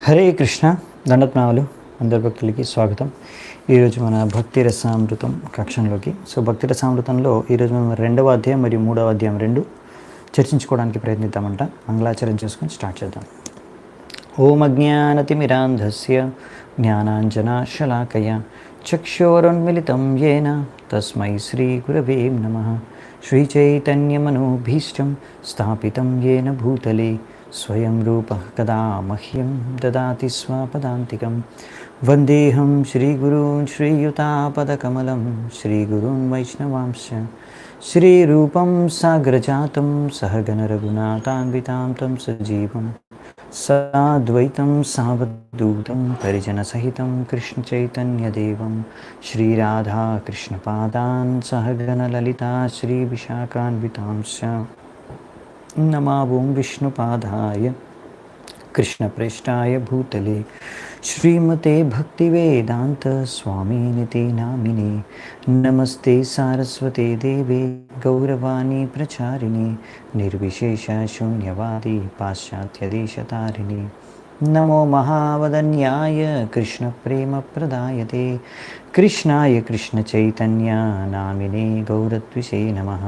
హరే కృష్ణ దండత్నామాలు అందరి భక్తులకి స్వాగతం. ఈరోజు మన భక్తి రసామృతం కక్షంలోకి. భక్తి రసామృతంలో ఈరోజు మనం 2వ అధ్యాయం మరియు 3వ అధ్యాయం రెండు చర్చించుకోవడానికి ప్రయత్నిద్దామంట. మంగళాచరణ చేసుకొని స్టార్ట్ చేద్దాం. ఓం అజ్ఞానతిమిరాంధస్య జ్ఞానాంజనాశలాకయ చక్షోరున్మిళితం యేన తస్మై శ్రీగురవే నమః. శ్రీచైతన్యమనోభీష్టం స్థాపితం యేన భూతలే స్వయం రూపః కదా మహ్యం దదాతి స్వపదాంతికం. వందేహం శ్రీగురూన్ శ్రీయుతాపదకమలం శ్రీగురూన్ వైష్ణవాంశ శ్రీరూపం సాగ్రజాతం సహగణ రఘునాథాన్వితాం తం సజీవం సాద్వైతం సావధూతం పరిజనసహితం కృష్ణచైతన్యదేవం శ్రీరాధాకృష్ణపాదాన్ సహగణ లలితా శ్రీవిశాఖాన్వితాంశ నమో ఓం విష్ణుపాదాయ కృష్ణప్రేష్టాయ భూతలే శ్రీమతే భక్తివేదాంత స్వామినితి నామినే. నమస్తే సారస్వతే దేవే గౌరవాణి ప్రచారిణి నిర్విశేష శూన్యవాది పాశ్చాత్యదేశతారిణి. నమో మహావదన్యాయ కృష్ణ ప్రేమ ప్రదాయతే కృష్ణాయ కృష్ణ చైతన్య నామినే గౌరద్విషే నమః.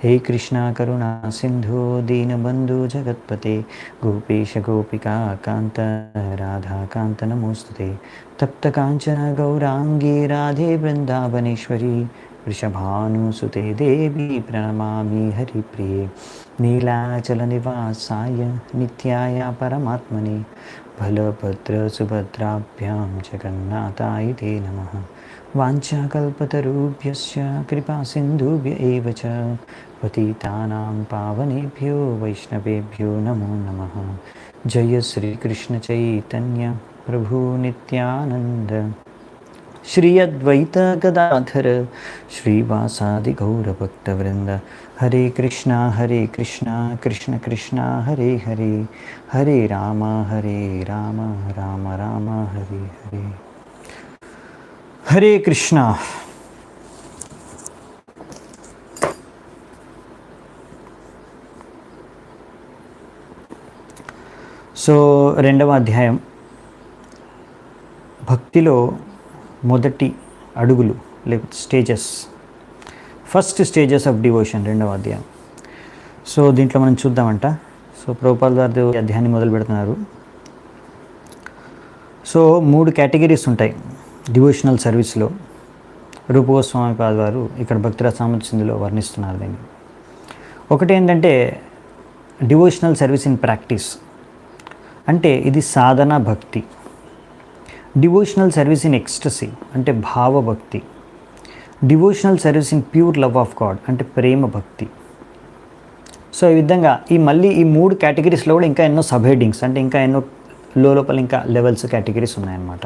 హే కృష్ణ కరుణా సింధో దీనబంధు జగత్పతే గోపేశ గోపికా కాంత రాధాకాంత నమోస్తుతే. తప్త కాంచన గౌరాంగీ రాధే బృందావనేశ్వరి వృషభానుసుతే దేవి ప్రణమామి హరిప్రియే. నీలాచల నివాసాయ నిత్యాయ పరమాత్మనే బలభద్ర సుభద్రాభ్యాం జగన్నాథాయ తే నమః. వాంఛాకల్పతరుభ్యశ్చ కృపా సింధుభ్య ఏవ చ పతితానాం పావనేభ్యో వైష్ణవేభ్యో నమో నమః. జయ శ్రీకృష్ణ చైతన్య ప్రభు నిత్యానంద శ్రీ అద్వైత గదాధర శ్రీవాసాది గౌరభక్తవృంద. హరే కృష్ణ కృష్ణ కృష్ణ హరే హరే హరే రామ రామ రామ హరే హరే. హరే కృష్ణ. రెండవ అధ్యాయం భక్తిలో మొదటి అడుగులు లేకపోతే stages, first stages of devotion, రెండవ అధ్యాయం. దీంట్లో మనం చూద్దామంట. ప్రభుపాల్ గారు అధ్యాయాన్ని మొదలు పెడుతున్నారు. 3 కేటగిరీస్ ఉంటాయి డివోషనల్ సర్వీస్లో. రూప గోస్వామి పాద వారు ఇక్కడ భక్తి రసామృతంలో వర్ణిస్తున్నారు దీన్ని. ఒకటి ఏంటంటే డివోషనల్ సర్వీస్ ఇన్ ప్రాక్టీస్, అంటే ఇది సాధన భక్తి. డివోషనల్ సర్వీస్ ఇన్ ఎక్స్టసీ అంటే భావభక్తి. Devotional service in pure love of God అంటే ప్రేమ భక్తి. ఈ విధంగా ఈ 3 కేటగిరీస్లో కూడా ఇంకా ఎన్నో సబ్ హెడ్డింగ్స్ అంటే ఇంకా ఎన్నో లోపల ఇంకా లెవెల్స్ కేటగిరీస్ ఉన్నాయన్నమాట.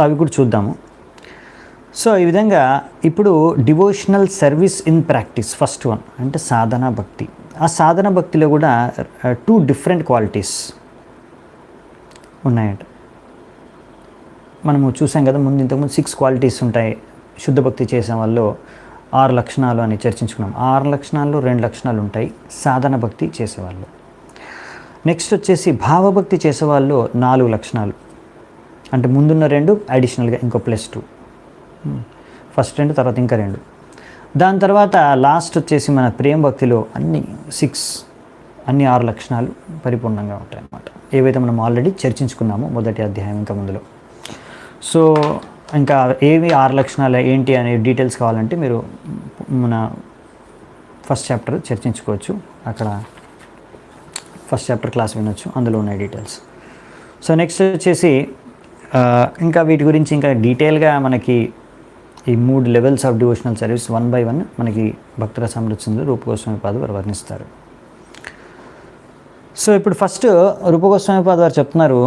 అవి కూడా చూద్దాము. ఈ విధంగా ఇప్పుడు devotional service in practice first one అంటే సాధన భక్తి. ఆ సాధన భక్తిలో కూడా 2 డిఫరెంట్ క్వాలిటీస్ ఉన్నాయంట. మనము చూసాం కదా ఇంతకుముందు 6 క్వాలిటీస్ ఉంటాయి. శుద్ధ భక్తి చేసే వాళ్ళు 6 లక్షణాలు అని చర్చించుకున్నాం. 6 లక్షణాల్లో 2 లక్షణాలు ఉంటాయి సాధన భక్తి చేసేవాళ్ళు. నెక్స్ట్ వచ్చేసి భావభక్తి చేసేవాళ్ళు 4 లక్షణాలు, అంటే ముందున్న 2 అడిషనల్గా ఇంకో +2, ఫస్ట్ 2 తర్వాత ఇంకా 2. దాని తర్వాత లాస్ట్ వచ్చేసి మన ప్రేమ భక్తిలో అన్ని 6 లక్షణాలు పరిపూర్ణంగా ఉంటాయి అన్నమాట. ఏవైతే మనం ఆల్రెడీ చర్చించుకున్నామో మొదటి అధ్యాయం ఇంకా ముందులో. ఇంకా ఏవి 6 లక్షణాలు ఏంటి అనే డీటెయిల్స్ కావాలంటే మీరు మన ఫస్ట్ చాప్టర్ చర్చించుకోవచ్చు. అక్కడ ఫస్ట్ చాప్టర్ క్లాస్ వినొచ్చు, అందులో ఉన్నాయి డీటెయిల్స్. నెక్స్ట్ వచ్చేసి ఇంకా వీటి గురించి ఇంకా డీటెయిల్గా మనకి ఈ 3 levels of devotional service 1 by 1 మనకి భక్తి రసామృతంలో రూప గోస్వామి పాద వారు వర్ణిస్తారు. ఇప్పుడు ఫస్ట్ రూప గోస్వామి పాద వారు చెప్తున్నారు,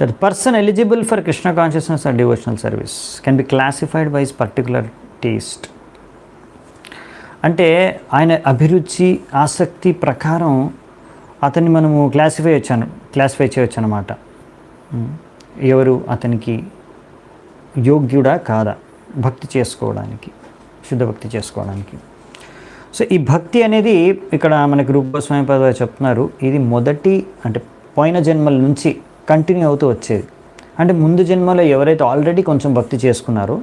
that person eligible for Krishna consciousness or devotional service can be classified by his particular taste. అంటే ఆయన అభిరుచి ఆసక్తి ప్రకారం అతన్ని మనము క్లాసిఫై చేయవచ్చు అన్నమాట. ఎవరు అతనికి యోగ్యుడా కాదా భక్తి చేసుకోవడానికి, శుద్ధ భక్తి చేసుకోవడానికి. సో ఈ భక్తి అనేది ఇక్కడ మనకి రూపస్వామి పద చెప్తున్నారు, ఇది మొదటి అంటే పోయిన జన్మల నుంచి కంటిన్యూ అవుతూ వచ్చేది. అంటే ముందు జన్మలో ఎవరైతే ఆల్రెడీ కొంచెం భక్తి చేసుకున్నారో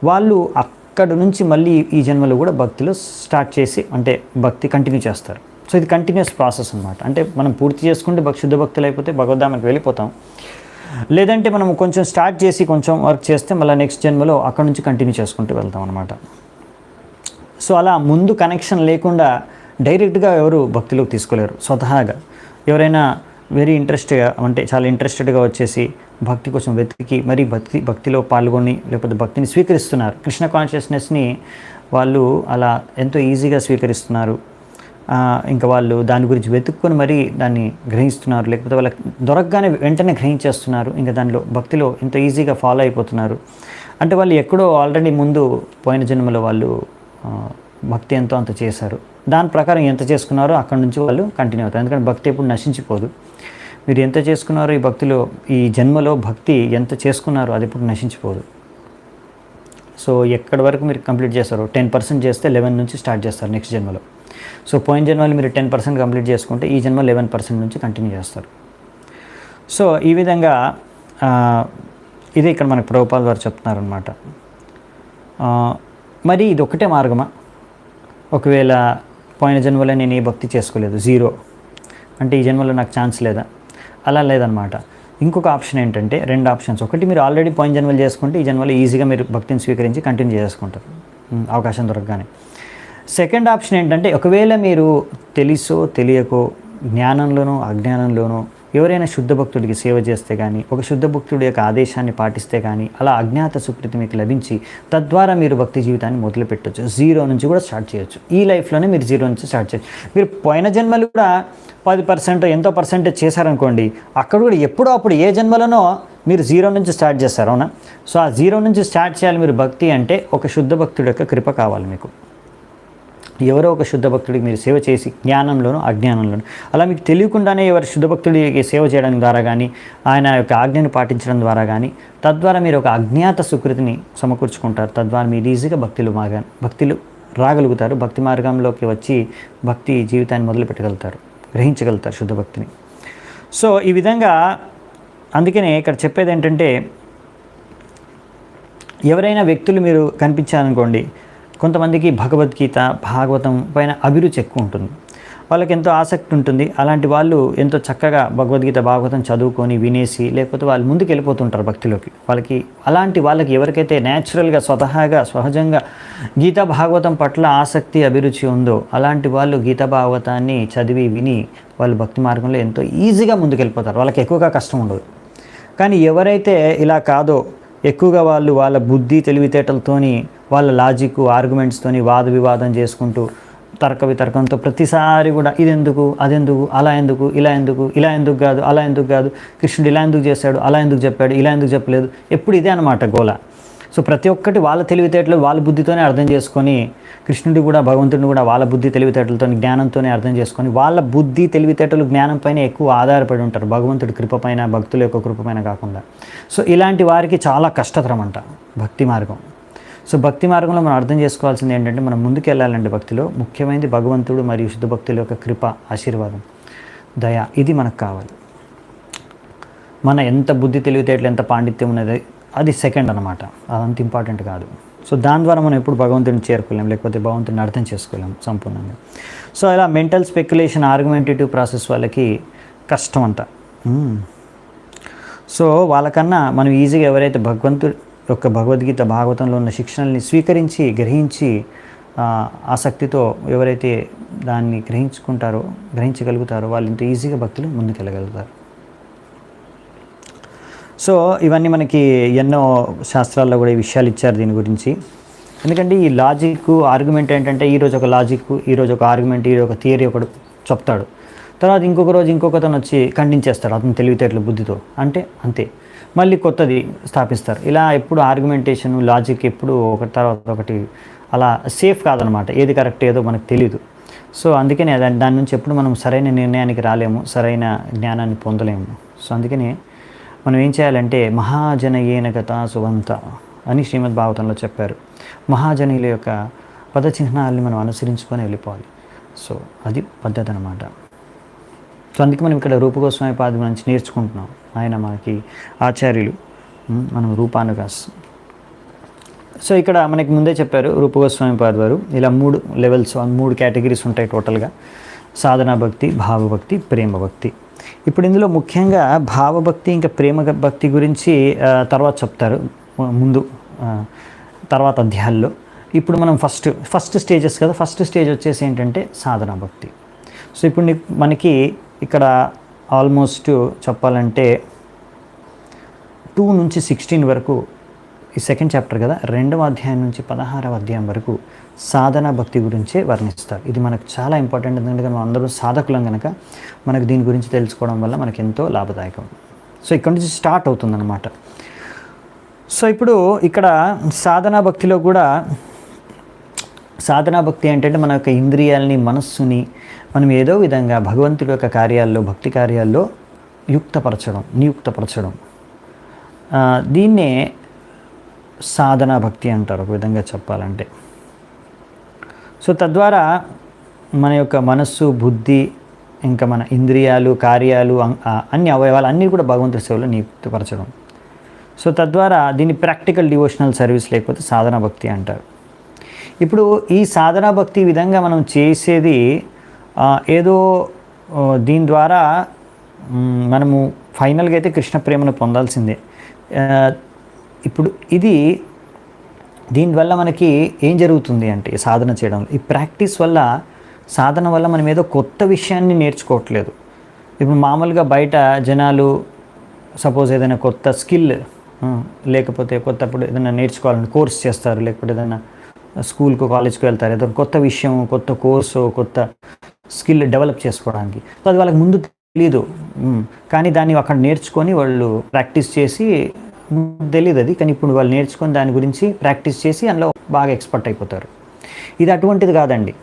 వాళ్ళు అక్కడ నుంచి మళ్ళీ ఈ జన్మలో కూడా భక్తిలో స్టార్ట్ చేసి అంటే భక్తి కంటిన్యూ చేస్తారు. సో ఇది కంటిన్యూస్ ప్రాసెస్ అనమాట. అంటే మనం పూర్తి చేసుకుంటే శుద్ధ భక్తులు అయిపోతే భగవద్ధామానికి వెళ్ళిపోతాం. లేదంటే మనం కొంచెం స్టార్ట్ చేసి కొంచెం వర్క్ చేస్తే మళ్ళీ నెక్స్ట్ జన్మలో అక్కడ నుంచి కంటిన్యూ చేసుకుంటూ వెళ్తాం అనమాట. సో అలా ముందు కనెక్షన్ లేకుండా డైరెక్ట్గా ఎవరు భక్తిలోకి తీసుకోలేరు. స్వతహాగా ఎవరైనా వెరీ ఇంట్రెస్ట్గా అంటే చాలా ఇంట్రెస్టెడ్గా వచ్చేసి భక్తి కోసం వెతికి మరి భక్తిలో పాల్గొని లేకపోతే భక్తిని స్వీకరిస్తున్నారు. కృష్ణ కాన్షియస్నెస్ని వాళ్ళు అలా ఎంతో ఈజీగా స్వీకరిస్తున్నారు. ఇంకా వాళ్ళు దాని గురించి వెతుక్కొని మరీ దాన్ని గ్రహిస్తున్నారు, లేకపోతే వాళ్ళకి దొరకగానే వెంటనే గ్రహించేస్తున్నారు. ఇంకా దానిలో భక్తిలో ఎంతో ఈజీగా ఫాలో అయిపోతున్నారు. అంటే వాళ్ళు ఎక్కడో ఆల్రెడీ ముందు పోయిన జన్మలో వాళ్ళు భక్తి ఎంతో అంత చేశారు, దాని ప్రకారం ఎంత చేసుకున్నారో అక్కడ నుంచి వాళ్ళు కంటిన్యూ అవుతారు. ఎందుకంటే భక్తి ఎప్పుడు నశించిపోదు. మీరు ఎంత చేసుకున్నారో ఈ భక్తిలో ఈ జన్మలో భక్తి ఎంత చేసుకున్నారో అది ఎప్పుడు నశించిపోదు. సో ఎక్కడి వరకు మీరు కంప్లీట్ చేస్తారో 10% చేస్తే 11 నుంచి స్టార్ట్ చేస్తారు నెక్స్ట్ జన్మలో. సో పోయిన జన్మలో మీరు 10% కంప్లీట్ చేసుకుంటే ఈ జన్మ 11% నుంచి కంటిన్యూ చేస్తారు. సో ఈ విధంగా ఇదే ఇక్కడ మనకు ప్రభుపాద వారు చెప్తున్నారనమాట. మరి ఇది ఒకటే మార్గమా? ఒకవేళ పోయిన జన్మలో నేను ఏ భక్తి చేసుకోలేదు, జీరో అంటే ఈ జన్మలో నాకు ఛాన్స్ లేదా? అలా లేదనమాట. ఇంకొక ఆప్షన్ ఏంటంటే 2 ఆప్షన్స్. ఒకటి, మీరు ఆల్రెడీ పోయిన జన్మలు చేసుకుంటే ఈ జన్మలో ఈజీగా మీరు భక్తిని స్వీకరించి కంటిన్యూ చేసుకుంటారు అవకాశం దొరకగానే. సెకండ్ ఆప్షన్ ఏంటంటే ఒకవేళ మీరు తెలుసో తెలియకో జ్ఞానంలోనో అజ్ఞానంలోనో ఎవరైనా శుద్ధ భక్తుడికి సేవ చేస్తే కానీ, ఒక శుద్ధ భక్తుడి యొక్క ఆదేశాన్ని పాటిస్తే కానీ అలా అజ్ఞాత సుకృతి మీకు లభించి తద్వారా మీరు భక్తి జీవితాన్ని మొదలుపెట్టవచ్చు. 0 నుంచి కూడా స్టార్ట్ చేయొచ్చు. ఈ లైఫ్లోనే మీరు 0 నుంచి స్టార్ట్ చేయొచ్చు. మీరు పోయిన జన్మలు కూడా 10% ఎంతో పర్సెంటేజ్ చేశారనుకోండి, అక్కడ కూడా ఎప్పుడో అప్పుడు ఏ జన్మలోనో మీరు 0 నుంచి స్టార్ట్ చేస్తారు, అవునా? సో ఆ 0 నుంచి స్టార్ట్ చేయాలి మీరు భక్తి అంటే ఒక శుద్ధ భక్తుడి యొక్క కృప కావాలి మీకు. ఎవరో ఒక శుద్ధ భక్తుడికి మీరు సేవ చేసి జ్ఞానంలోనూ అజ్ఞానంలోనూ అలా మీకు తెలియకుండానే ఎవరు శుద్ధ భక్తుడికి సేవ చేయడం ద్వారా కానీ ఆయన యొక్క ఆజ్ఞను పాటించడం ద్వారా కానీ తద్వారా మీరు ఒక అజ్ఞాత సుకృతిని సమకూర్చుకుంటారు. తద్వారా మీరు ఈజీగా భక్తిలో రాగలుగుతారు. భక్తి మార్గంలోకి వచ్చి భక్తి జీవితాన్ని మొదలు పెట్టగలుగుతారు, గ్రహించగలుగుతారు శుద్ధ భక్తిని. సో ఈ విధంగా అందుకనే ఇక్కడ చెప్పేది ఏంటంటే ఎవరైనా వ్యక్తులు మీరు కనిపించారనుకోండి, కొంతమందికి భగవద్గీత భాగవతం పైన అభిరుచి ఎక్కువ ఉంటుంది, వాళ్ళకి ఎంతో ఆసక్తి ఉంటుంది. అలాంటి వాళ్ళు ఎంతో చక్కగా భగవద్గీత భాగవతం చదువుకొని వినేసి లేకపోతే వాళ్ళు ముందుకు వెళ్ళిపోతుంటారు భక్తిలోకి. వాళ్ళకి ఎవరికైతే న్యాచురల్గా స్వతహాగా సహజంగా గీతా భాగవతం పట్ల ఆసక్తి అభిరుచి ఉందో అలాంటి వాళ్ళు గీతా భాగవతాన్ని చదివి విని వాళ్ళు భక్తి మార్గంలో ఎంతో ఈజీగా ముందుకు వెళ్ళిపోతారు. వాళ్ళకి ఎక్కువగా కష్టం ఉండదు. కానీ ఎవరైతే ఇలా కాదో ఎక్కువగా వాళ్ళు వాళ్ళ బుద్ధి తెలివితేటలతోని వాళ్ళ లాజిక్ ఆర్గ్యుమెంట్స్తోని వాద వివాదం చేసుకుంటూ తర్క వితర్కంతో ప్రతిసారి కూడా ఇదెందుకు అదెందుకు అలా ఎందుకు ఇలా ఎందుకు ఇలా ఎందుకు కాదు అలా ఎందుకు కాదు కృష్ణుడు ఇలా ఎందుకు చేశాడు అలా ఎందుకు చెప్పాడు ఇలా ఎందుకు చెప్పలేదు ఎప్పుడు ఇదే అనమాట గోల. సో ప్రతి ఒక్కటి వాళ్ళ తెలివితేటలు వాళ్ళ బుద్ధితోనే అర్థం చేసుకొని కృష్ణుడి కూడా భగవంతుడిని కూడా వాళ్ళ బుద్ధి తెలివితేటలతో జ్ఞానంతోనే అర్థం చేసుకొని వాళ్ళ బుద్ధి తెలివితేటలు జ్ఞానం పైన ఎక్కువ ఆధారపడి ఉంటారు, భగవంతుడి కృపపైన భక్తుల యొక్క కృపపైన కాకుండా. సో ఇలాంటి వారికి చాలా కష్టతరం అంట భక్తి మార్గం. సో భక్తి మార్గంలో మనం అర్థం చేసుకోవాల్సింది ఏంటంటే మనం ముందుకు వెళ్ళాలంటే భక్తిలో ముఖ్యమైనది భగవంతుడు మరియు శుద్ధ భక్తుల యొక్క కృప, ఆశీర్వాదం, దయ, ఇది మనకు కావాలి. మన ఎంత బుద్ధి తెలివితేటలు ఎంత పాండిత్యం ఉన్నది అది సెకండ్ అనమాట, అదంత ఇంపార్టెంట్ కాదు. సో దాని ద్వారా మనం ఎప్పుడు భగవంతుడిని చేరుకోలేం, లేకపోతే భగవంతుడిని అర్థం చేసుకోలేం సంపూర్ణంగా. సో ఇలా మెంటల్ స్పెక్యులేషన్ ఆర్గ్యుమెంటేటివ్ ప్రాసెస్ వాళ్ళకి కష్టం అంట. సో వాళ్ళకన్నా మనం ఈజీగా ఎవరైతే భగవంతుడి యొక్క భగవద్గీత భాగవతంలో ఉన్న శిక్షణల్ని స్వీకరించి గ్రహించి ఆసక్తితో ఎవరైతే దాన్ని గ్రహించగలుగుతారో వాళ్ళు ఇంత ఈజీగా భక్తులు ముందుకెళ్ళగలుగుతారు. సో ఇవన్నీ మనకి ఎన్నో శాస్త్రాల్లో కూడా ఈ విషయాలు ఇచ్చారు దీని గురించి. ఎందుకంటే ఈ లాజిక్ ఆర్గ్యుమెంట్ ఏంటంటే ఈరోజు ఒక లాజిక్, ఈరోజు ఒక ఆర్గ్యుమెంట్, ఈరోజు ఒక థియరీ ఒకడు చెప్తాడు, తర్వాత ఇంకొక రోజు ఇంకొకతను వచ్చి ఖండించేస్తాడు అతను తెలివితేటల బుద్ధితో, అంటే అంతే మళ్ళీ కొత్తది స్థాపిస్తారు. ఇలా ఎప్పుడు ఆర్గ్యుమెంటేషన్ లాజిక్ ఎప్పుడు ఒకటి తర్వాత ఒకటి అలా సేఫ్ కాదనమాట, ఏది కరెక్ట్ ఏదో మనకు తెలియదు. సో అందుకనే దాని నుంచి ఎప్పుడు మనం సరైన నిర్ణయానికి రాలేము, సరైన జ్ఞానాన్ని పొందలేము. సో అందుకనే మనం ఏం చేయాలంటే మహాజనయేన గతా సువంత అని శ్రీమద్ భాగవతంలో చెప్పారు. మహాజనుల యొక్క పదచిహ్నాలని మనం అనుసరించుకొని వెళ్ళిపోవాలి. సో అది పద్ధతి అనమాట. సో అందుకే మనం ఇక్కడ రూపగోస్వామి పాద నుంచి నేర్చుకుంటున్నాం. ఆయన మనకి ఆచార్యులు, మనం రూపానుగాస్. సో ఇక్కడ మనకి ముందే చెప్పారు రూపగోస్వామి పాద వారు ఇలా 3 లెవెల్స్, 3 కేటగిరీస్ ఉంటాయి టోటల్గా: సాధనా భక్తి, భావభక్తి, ప్రేమ భక్తి. ఇప్పుడు ఇందులో ముఖ్యంగా భావభక్తి ఇంకా ప్రేమ భక్తి గురించి తర్వాత చెప్తారు ముందు తర్వాత అధ్యాయాల్లో. ఇప్పుడు మనం ఫస్ట్ స్టేజెస్ కదా. ఫస్ట్ స్టేజ్ వచ్చేసి ఏంటంటే సాధనా భక్తి. సో ఇప్పుడు మనకి ఇక్కడ ఆల్మోస్ట్ చెప్పాలంటే 2 నుంచి 16 వరకు ఈ సెకండ్ చాప్టర్ కదా, 2వ అధ్యాయం నుంచి 16వ అధ్యాయం వరకు సాధనా భక్తి గురించే వర్ణిస్తారు. ఇది మనకు చాలా ఇంపార్టెంట్, ఎందుకంటే మనం అందరూ సాధకులం కనుక మనకు దీని గురించి తెలుసుకోవడం వల్ల మనకు ఎంతో లాభదాయకం. సో ఇక్కడ నుంచి స్టార్ట్ అవుతుందన్నమాట. సో ఇప్పుడు ఇక్కడ సాధనా భక్తిలో కూడా, సాధనా భక్తి ఏంటంటే మన యొక్క ఇంద్రియాలని, మనస్సుని మనం ఏదో విధంగా భగవంతుడి యొక్క కార్యాల్లో, భక్తి కార్యాల్లో నియుక్తపరచడం, దీన్నే సాధనా భక్తి అంటారు ఒక విధంగా చెప్పాలంటే. సో తద్వారా మన యొక్క మనస్సు, బుద్ధి, ఇంకా మన ఇంద్రియాలు, కార్యాలు, అన్ని అవయవాలు అన్నీ కూడా భగవంతుడి సేవలో నియుక్తపరచడం. సో తద్వారా దీన్ని ప్రాక్టికల్ డివోషనల్ సర్వీస్ లేకపోతే సాధనా భక్తి అంటారు. ఇప్పుడు ఈ సాధనా భక్తి విధంగా మనం చేసేది ఏదో దీని ద్వారా మనము ఫైనల్గా అయితే కృష్ణ ప్రేమను పొందాల్సిందే. ఇప్పుడు దీనివల్ల మనకి ఏం జరుగుతుంది అంటే, సాధన చేయడం, ఈ ప్రాక్టీస్ వల్ల, సాధన వల్ల మనం ఏదో కొత్త విషయాన్ని నేర్చుకోవట్లేదు. ఇప్పుడు మామూలుగా బయట జనాలు సపోజ్ ఏదైనా కొత్త స్కిల్, లేకపోతే కొత్తప్పుడు ఏదైనా నేర్చుకోవాలని కోర్స్ చేస్తారు, లేకపోతే ఏదైనా స్కూల్కు, కాలేజ్కి వెళ్తారు, ఏదో కొత్త విషయం, కొత్త కోర్సు, కొత్త స్కిల్ డెవలప్ చేసుకోవడానికి. సో అది వాళ్ళకి ముందు తెలీదు, కానీ దాన్ని అక్కడ నేర్చుకొని వాళ్ళు ప్రాక్టీస్ చేసి, తెలియదు అది, కానీ ఇప్పుడు వాళ్ళు నేర్చుకొని దాని గురించి ప్రాక్టీస్ చేసి అందులో బాగా ఎక్స్పర్ట్ అయిపోతారు. ఇది అటువంటిది కాదండి.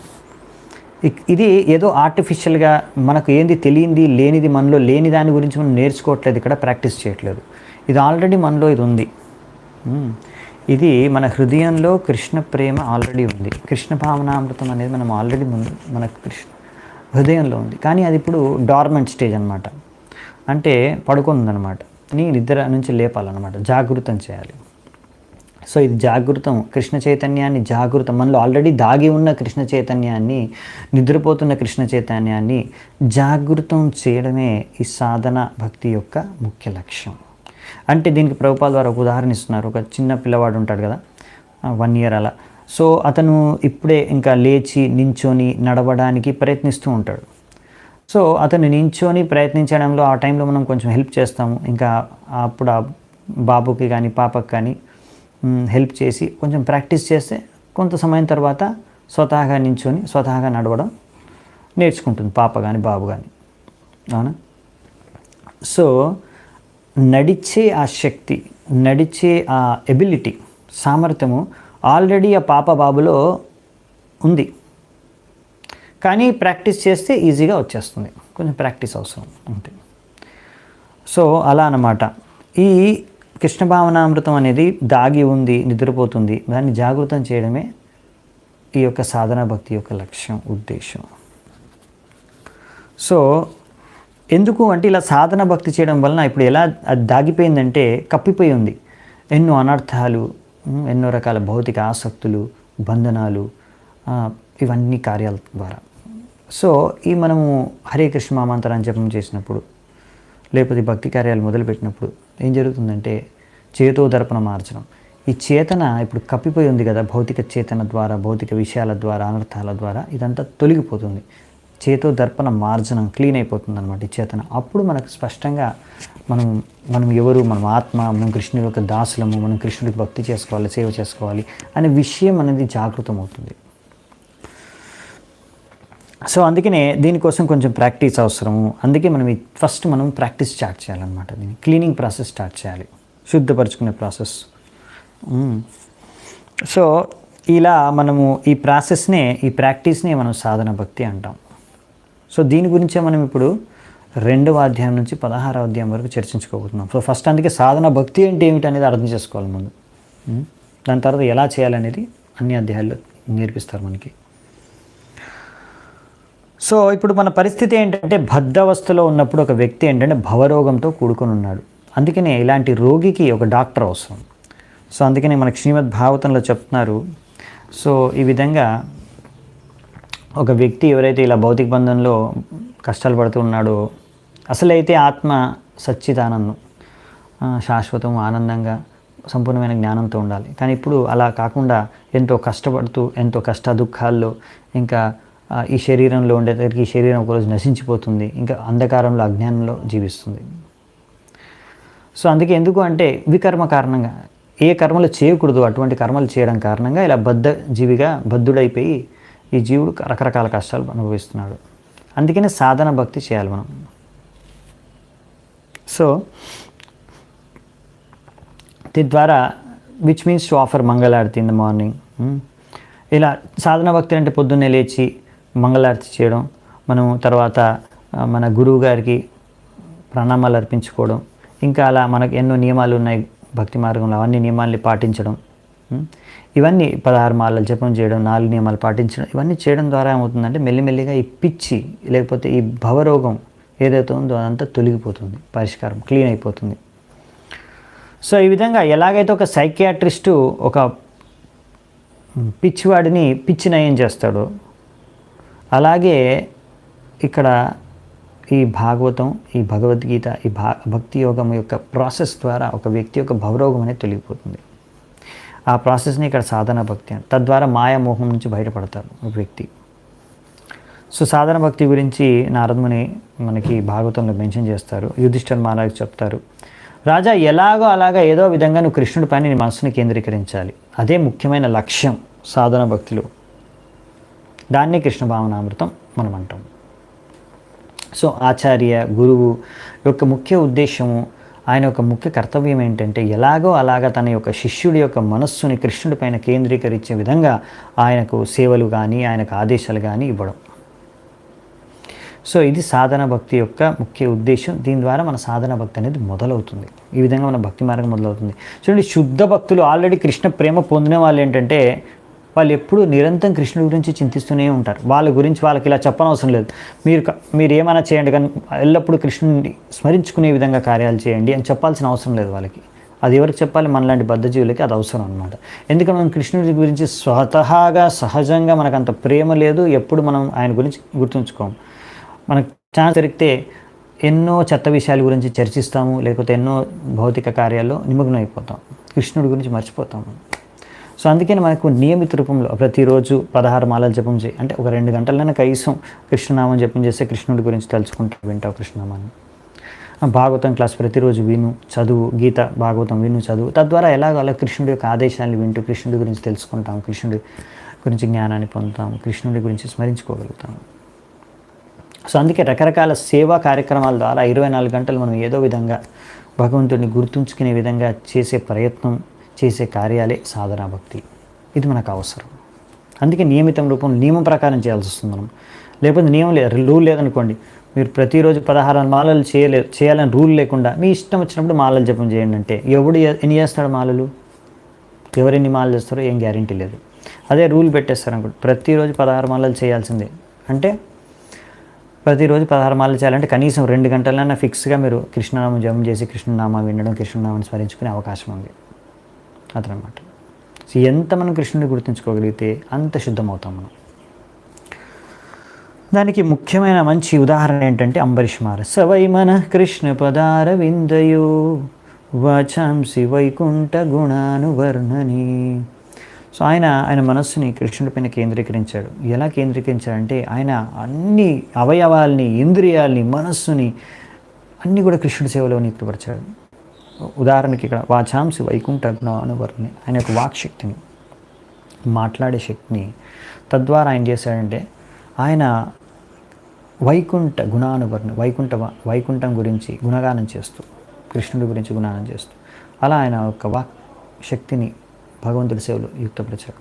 ఇది ఏదో ఆర్టిఫిషియల్గా మనకు ఏంది తెలియంది, లేనిది, మనలో లేని దాని గురించి మనం నేర్చుకోవట్లేదు, ఇక్కడ ప్రాక్టీస్ చేయట్లేదు. ఇది ఆల్రెడీ మనలో ఇది ఉంది. ఇది మన హృదయంలో కృష్ణ ప్రేమ ఆల్రెడీ ఉంది. కృష్ణ భావనామృతం అనేది మనం ఆల్రెడీ మన కృష్ణ హృదయంలో ఉంది, కానీ అది ఇప్పుడు డార్మెంట్ స్టేజ్ అనమాట. అంటే పడుకుందనమాట. నిద్ర నుంచి లేపాలన్నమాట, జాగృతం చేయాలి. సో ఇది జాగృతం, కృష్ణ చైతన్యాన్ని జాగృతం, మనలో ఆల్రెడీ దాగి ఉన్న కృష్ణ చైతన్యాన్ని, నిద్రపోతున్న కృష్ణ చైతన్యాన్ని జాగృతం చేయడమే ఈ సాధన భక్తి యొక్క ముఖ్య లక్ష్యం. అంటే దీనికి ప్రభుపాద వారు ఒక ఉదాహరణ ఇస్తున్నారు. ఒక చిన్న పిల్లవాడు ఉంటాడు కదా, 1 year అలా. సో అతను ఇప్పుడే ఇంకా లేచి నించొని నడవడానికి ప్రయత్నిస్తూ ఉంటాడు. సో అతను నించొని ప్రయత్నించడంలో ఆ టైంలో మనం కొంచెం హెల్ప్ చేస్తాము. ఇంకా అప్పుడు ఆ బాబుకి కానీ పాపకి కానీ హెల్ప్ చేసి కొంచెం ప్రాక్టీస్ చేస్తే కొంత సమయం తర్వాత స్వతహాగా నించొని స్వతహాగా నడవడం నేర్చుకుంటుంది పాప కానీ బాబు కానీ. అవునా? సో నడిచే ఆ శక్తి, నడిచే ఆ ఎబిలిటీ, సామర్థ్యము ఆల్రెడీ ఆ పాప బాబులో ఉంది, కానీ ప్రాక్టీస్ చేస్తే ఈజీగా వచ్చేస్తుంది. కొంచెం ప్రాక్టీస్ అవసరం అంతే. సో అలా అన్నమాట. ఈ కృష్ణ భావనామృతం అనేది దాగి ఉంది, నిద్రపోతుంది, దాన్ని జాగృతం చేయడమే ఈ యొక్క సాధనా భక్తి యొక్క లక్ష్యం, ఉద్దేశం. సో ఎందుకు అంటే ఇలా సాధన భక్తి చేయడం వలన ఇప్పుడు ఎలా అది దాగిపోయిందంటే, కప్పిపోయి ఉంది. ఎన్నో అనర్థాలు, ఎన్నో రకాల భౌతిక ఆసక్తులు, బంధనాలు, ఇవన్నీ కార్యాల ద్వారా. సో ఈ మనము హరే కృష్ణ మంత్రాన్ని జపం చేసినప్పుడు, లేకపోతే భక్తి కార్యాలు మొదలుపెట్టినప్పుడు ఏం జరుగుతుందంటే, చేతో దర్పణ మార్చడం. ఈ చేతన ఇప్పుడు కప్పిపోయి ఉంది కదా, భౌతిక చేతన ద్వారా, భౌతిక విషయాల ద్వారా, అనర్థాల ద్వారా ఇదంతా తొలగిపోతుంది. చేతో దర్పణ మార్జనం క్లీన్ అయిపోతుంది అనమాట ఈ చేతన. అప్పుడు మనకు స్పష్టంగా మనం ఎవరు, మనం ఆత్మ, మనం కృష్ణుడి యొక్క దాసులము, మనం కృష్ణుడికి భక్తి చేసుకోవాలి, సేవ చేసుకోవాలి అనే విషయం అనేది జాగృతం అవుతుంది. సో అందుకనే దీనికోసం కొంచెం ప్రాక్టీస్ అవసరము. అందుకే ఫస్ట్ మనం ప్రాక్టీస్ స్టార్ట్ చేయాలన్నమాట. దీన్ని క్లీనింగ్ ప్రాసెస్ స్టార్ట్ చేయాలి, శుద్ధపరచుకునే ప్రాసెస్. సో ఇలా మనము ఈ ప్రాక్టీస్నే మనం సాధన భక్తి అంటాం. సో దీని గురించే మనం ఇప్పుడు 2వ అధ్యాయం నుంచి 16వ అధ్యాయం వరకు చర్చించుకోబోతున్నాం. సో ఫస్ట్ అందుకే సాధన భక్తి అంటే ఏమిటి అనేది అర్థం చేసుకోవాలి ముందు. దాని తర్వాత ఎలా చేయాలనేది అన్ని అధ్యాయాల్లో నేర్పిస్తారు మనకి. సో ఇప్పుడు మన పరిస్థితి ఏంటంటే బద్ధవస్థలో ఉన్నప్పుడు ఒక వ్యక్తి ఏంటంటే భవరోగంతో కూడుకొని ఉన్నాడు. అందుకనే ఇలాంటి రోగికి ఒక డాక్టర్ అవసరం. సో అందుకనే మనకి శ్రీమద్ భాగవతంలో చెప్తున్నారు. సో ఈ విధంగా ఒక వ్యక్తి ఎవరైతే ఇలా భౌతిక బంధంలో కష్టాలు పడుతూ ఉన్నాడో, అసలైతే ఆత్మ సచ్చిదానందం, శాశ్వతం, ఆనందంగా, సంపూర్ణమైన జ్ఞానంతో ఉండాలి. కానీ ఇప్పుడు అలా కాకుండా ఎంతో కష్టపడుతూ, ఎంతో కష్ట దుఃఖాల్లో, ఇంకా ఈ శరీరంలో ఉండేసరికి ఈ శరీరం ఒకరోజు నశించిపోతుంది, ఇంకా అంధకారంలో అజ్ఞానంలో జీవిస్తుంది. సో అందుకే ఎందుకు అంటే వికర్మ కారణంగా ఏ కర్మలు చేయకూడదు అటువంటి కర్మలు చేయడం కారణంగా ఇలా బద్ధుడైపోయి ఈ జీవుడు రకరకాల కష్టాలు అనుభవిస్తున్నాడు. అందుకనే సాధన భక్తి చేయాలి మనం. సో ద్వారా which means to offer mangalarati in the morning. ఇలా సాధన భక్తి అంటే పొద్దున్నే లేచి మంగళారతి చేయడం, మనం తర్వాత మన గురువు గారికి ప్రణామాలు అర్పించుకోవడం, ఇంకా అలా మనకు ఎన్నో నియమాలు ఉన్నాయి భక్తి మార్గంలో, అవన్నీ నియమాల్ని పాటించడం, ఇవన్నీ 16 మాలలు జపం చేయడం, 4 నియమాలు పాటించడం, ఇవన్నీ చేయడం ద్వారా ఏమవుతుందంటే మెల్లిమెల్లిగా ఈ పిచ్చి లేకపోతే ఈ భవరోగం ఏదైతే ఉందో అదంతా తొలగిపోతుంది, పరిష్కారం క్లీన్ అయిపోతుంది. సో ఈ విధంగా ఎలాగైతే ఒక సైకియాట్రిస్టు ఒక పిచ్చివాడిని పిచ్చి నయం చేస్తాడో, అలాగే ఇక్కడ ఈ భాగవతం, ఈ భగవద్గీత, ఈ భక్తి యోగం యొక్క ప్రాసెస్ ద్వారా ఒక వ్యక్తి యొక్క భవరోగం అనేది తొలగిపోతుంది. ఆ ప్రాసెస్ని ఇక్కడ సాధన భక్తి అని, తద్వారా మాయామోహం నుంచి బయటపడతారు ఒక వ్యక్తి. సో సాధన భక్తి గురించి నారదముని మనకి భాగవతంలో మెన్షన్ చేస్తారు. యుధిష్ఠిర మహారాజు చెప్తారు, రాజా ఎలాగో అలాగా ఏదో విధంగా నువ్వు కృష్ణుడి పైన నీ మనసుని కేంద్రీకరించాలి. అదే ముఖ్యమైన లక్ష్యం సాధన భక్తిలో. దాన్ని కృష్ణ భావనామృతం మనం అంటాం. సో ఆచార్య గురువు యొక్క ముఖ్య ఉద్దేశము, ఆయన యొక్క ముఖ్య కర్తవ్యం ఏంటంటే ఎలాగో అలాగా తన యొక్క శిష్యుడి యొక్క మనస్సుని కృష్ణుడి పైన కేంద్రీకరించే విధంగా ఆయనకు సేవలు కానీ ఆయనకు ఆదేశాలు కానీ ఇవ్వడం. సో ఇది సాధన భక్తి యొక్క ముఖ్య ఉద్దేశం. దీని ద్వారా మన సాధన భక్తి అనేది మొదలవుతుంది. ఈ విధంగా మన భక్తి మార్గం మొదలవుతుంది. చూడండి, శుద్ధ భక్తులు ఆల్రెడీ కృష్ణ ప్రేమ పొందిన వాళ్ళు ఏంటంటే వాళ్ళు ఎప్పుడూ నిరంతరం కృష్ణుడి గురించి చింతిస్తూనే ఉంటారు. వాళ్ళ గురించి వాళ్ళకి ఇలా చెప్పనవసరం లేదు. మీరు ఏమైనా చేయండి, కానీ ఎల్లప్పుడూ కృష్ణుడిని స్మరించుకునే విధంగా కార్యాలు చేయండి అని చెప్పాల్సిన అవసరం లేదు వాళ్ళకి. అది ఎవరికి చెప్పాలి? మనలాంటి బద్ధజీవులకి అది అవసరం అనమాట. ఎందుకంటే మనం కృష్ణుడి గురించి స్వతహాగా సహజంగా మనకు అంత ప్రేమ లేదు. ఎప్పుడు మనం ఆయన గురించి గుర్తుంచుకోము. మనకు ఛాన్స్ దొరికితే ఎన్నో చెత్త విషయాల గురించి చర్చిస్తాము, లేకపోతే ఎన్నో భౌతిక కార్యాల్లో నిమగ్నం అయిపోతాం, కృష్ణుడి గురించి మర్చిపోతాము. సో అందుకని మనకు నియమిత రూపంలో ప్రతిరోజు 16 మాలలు జపం చేయి, అంటే ఒక 2 గంటలైనా కనీసం కృష్ణనామం జపం చేస్తే కృష్ణుడి గురించి తలుచుకుంటూ వింటావు కృష్ణనామాన్ని. భాగవతం క్లాస్ ప్రతిరోజు విను, చదువు, గీత భాగవతం విను, చదువు. తద్వారా ఎలాగో అలా కృష్ణుడి యొక్క ఆదేశాలను వింటూ కృష్ణుడి గురించి తెలుసుకుంటాం, కృష్ణుడి గురించి జ్ఞానాన్ని పొందుతాం, కృష్ణుడి గురించి స్మరించుకోగలుగుతాం. సో అందుకే రకరకాల సేవా కార్యక్రమాల ద్వారా 24 గంటలు మనం ఏదో విధంగా భగవంతుడిని గుర్తుంచుకునే విధంగా చేసే ప్రయత్నం, చేసే కార్యాలే సాధనా భక్తి. ఇది మనకు అవసరం. అందుకే నియమితం రూపంలో నియమం ప్రకారం చేయాల్సి వస్తుంది మనం. లేకపోతే నియమం లేదు, రూల్ లేదనుకోండి, మీరు ప్రతిరోజు 16 మాలలు చేయాలని రూల్ లేకుండా మీ ఇష్టం వచ్చినప్పుడు మాలలు జపం చేయండి అంటే ఎన్ని చేస్తాడు మాలలు? ఎవరెన్ని మాలలు చేస్తారో ఏం గ్యారంటీ లేదు. అదే రూల్ పెట్టేస్తారనుకోండి, ప్రతిరోజు 16 మాలలు చేయాల్సిందే అంటే ప్రతిరోజు 16 మాలలు చేయాలంటే కనీసం 2 గంటలైనా ఫిక్స్గా మీరు కృష్ణనామం జపం చేసి కృష్ణనామం వినడం, కృష్ణనామాన్ని స్మరించుకునే అవకాశం ఉంది అదనమాట. సో ఎంత మనం కృష్ణుడిని గుర్తుంచుకోగలిగితే అంత శుద్ధమవుతాం మనం. దానికి ముఖ్యమైన మంచి ఉదాహరణ ఏంటంటే అంబరీష్ మహారాజ్. సవై మన కృష్ణ పదార విందయో వాచాంసి వైకుంఠ గుణానువర్ణని. సో ఆయన మనస్సుని కృష్ణుడిపైన కేంద్రీకరించాడు. ఎలా కేంద్రీకరించాడంటే ఆయన అన్ని అవయవాల్ని, ఇంద్రియాల్ని, మనస్సుని అన్నీ కూడా కృష్ణుడి సేవలో నియుక్తపరిచాడు. ఉదాహరణకి ఇక్కడ వాచాంసి వైకుంఠ గుణానువర్ణని, ఆయన యొక్క వాక్శక్తిని, మాట్లాడే శక్తిని తద్వారా ఆయన చేశాడంటే ఆయన వైకుంఠ గుణానువర్ణి, వైకుంఠం గురించి గుణగానం చేస్తూ, కృష్ణుడి గురించి గుణగానం చేస్తూ అలా ఆయన యొక్క వాక్ శక్తిని భగవంతుడి సేవలో యుక్తపరిచాడు.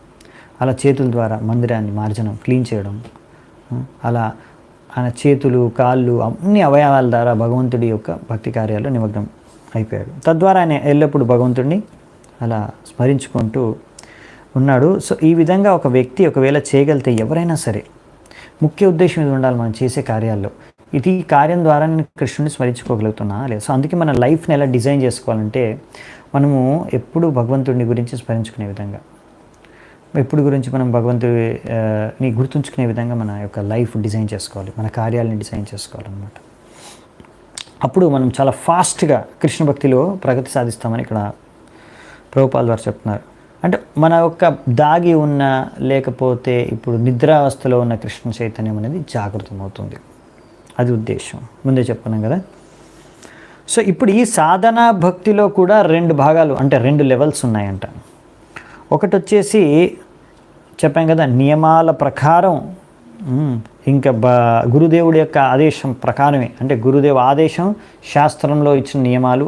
అలా చేతుల ద్వారా మందిరాన్ని మార్జనం క్లీన్ చేయడం, అలా ఆయన చేతులు, కాళ్ళు, అన్ని అవయవాల ద్వారా భగవంతుడి యొక్క భక్తి కార్యాల్లో నిమగ్నం అయిపోయాడు. తద్వారా ఆయన ఎల్లప్పుడూ భగవంతుడిని అలా స్మరించుకుంటూ ఉన్నాడు. సో ఈ విధంగా ఒక వ్యక్తి ఒకవేళ చేయగలిగితే ఎవరైనా సరే, ముఖ్య ఉద్దేశం ఇది ఉండాలి మనం చేసే కార్యాల్లో, ఇది కార్యం ద్వారా నేను కృష్ణుని స్మరించుకోగలుగుతున్నా లేదు. సో అందుకే మన లైఫ్ని ఎలా డిజైన్ చేసుకోవాలంటే, మనము ఎప్పుడు భగవంతుడిని గురించి స్మరించుకునే విధంగా, ఎప్పుడు గురించి మనం భగవంతుడిని గుర్తుంచుకునే విధంగా మన యొక్క లైఫ్ డిజైన్ చేసుకోవాలి, మన కార్యాలని డిజైన్ చేసుకోవాలన్నమాట. అప్పుడు మనం చాలా ఫాస్ట్గా కృష్ణ భక్తిలో ప్రగతి సాధిస్తామని ఇక్కడ ప్రభుపాల్ వారు చెప్తున్నారు. అంటే మన యొక్క దాగి ఉన్న, లేకపోతే ఇప్పుడు నిద్రావస్థలో ఉన్న కృష్ణ చైతన్యం అనేది జాగృతం అవుతుంది. అది ఉద్దేశం, ముందే చెప్పుకున్నాం కదా. సో ఇప్పుడు ఈ సాధనా భక్తిలో కూడా 2 భాగాలు, అంటే 2 లెవెల్స్ ఉన్నాయంట. ఒకటి వచ్చేసి చెప్పాం కదా, నియమాల ప్రకారం, ఇంకా గురుదేవుడి యొక్క ఆదేశం ప్రకారమే, అంటే గురుదేవ ఆదేశం, శాస్త్రంలో ఇచ్చిన నియమాలు,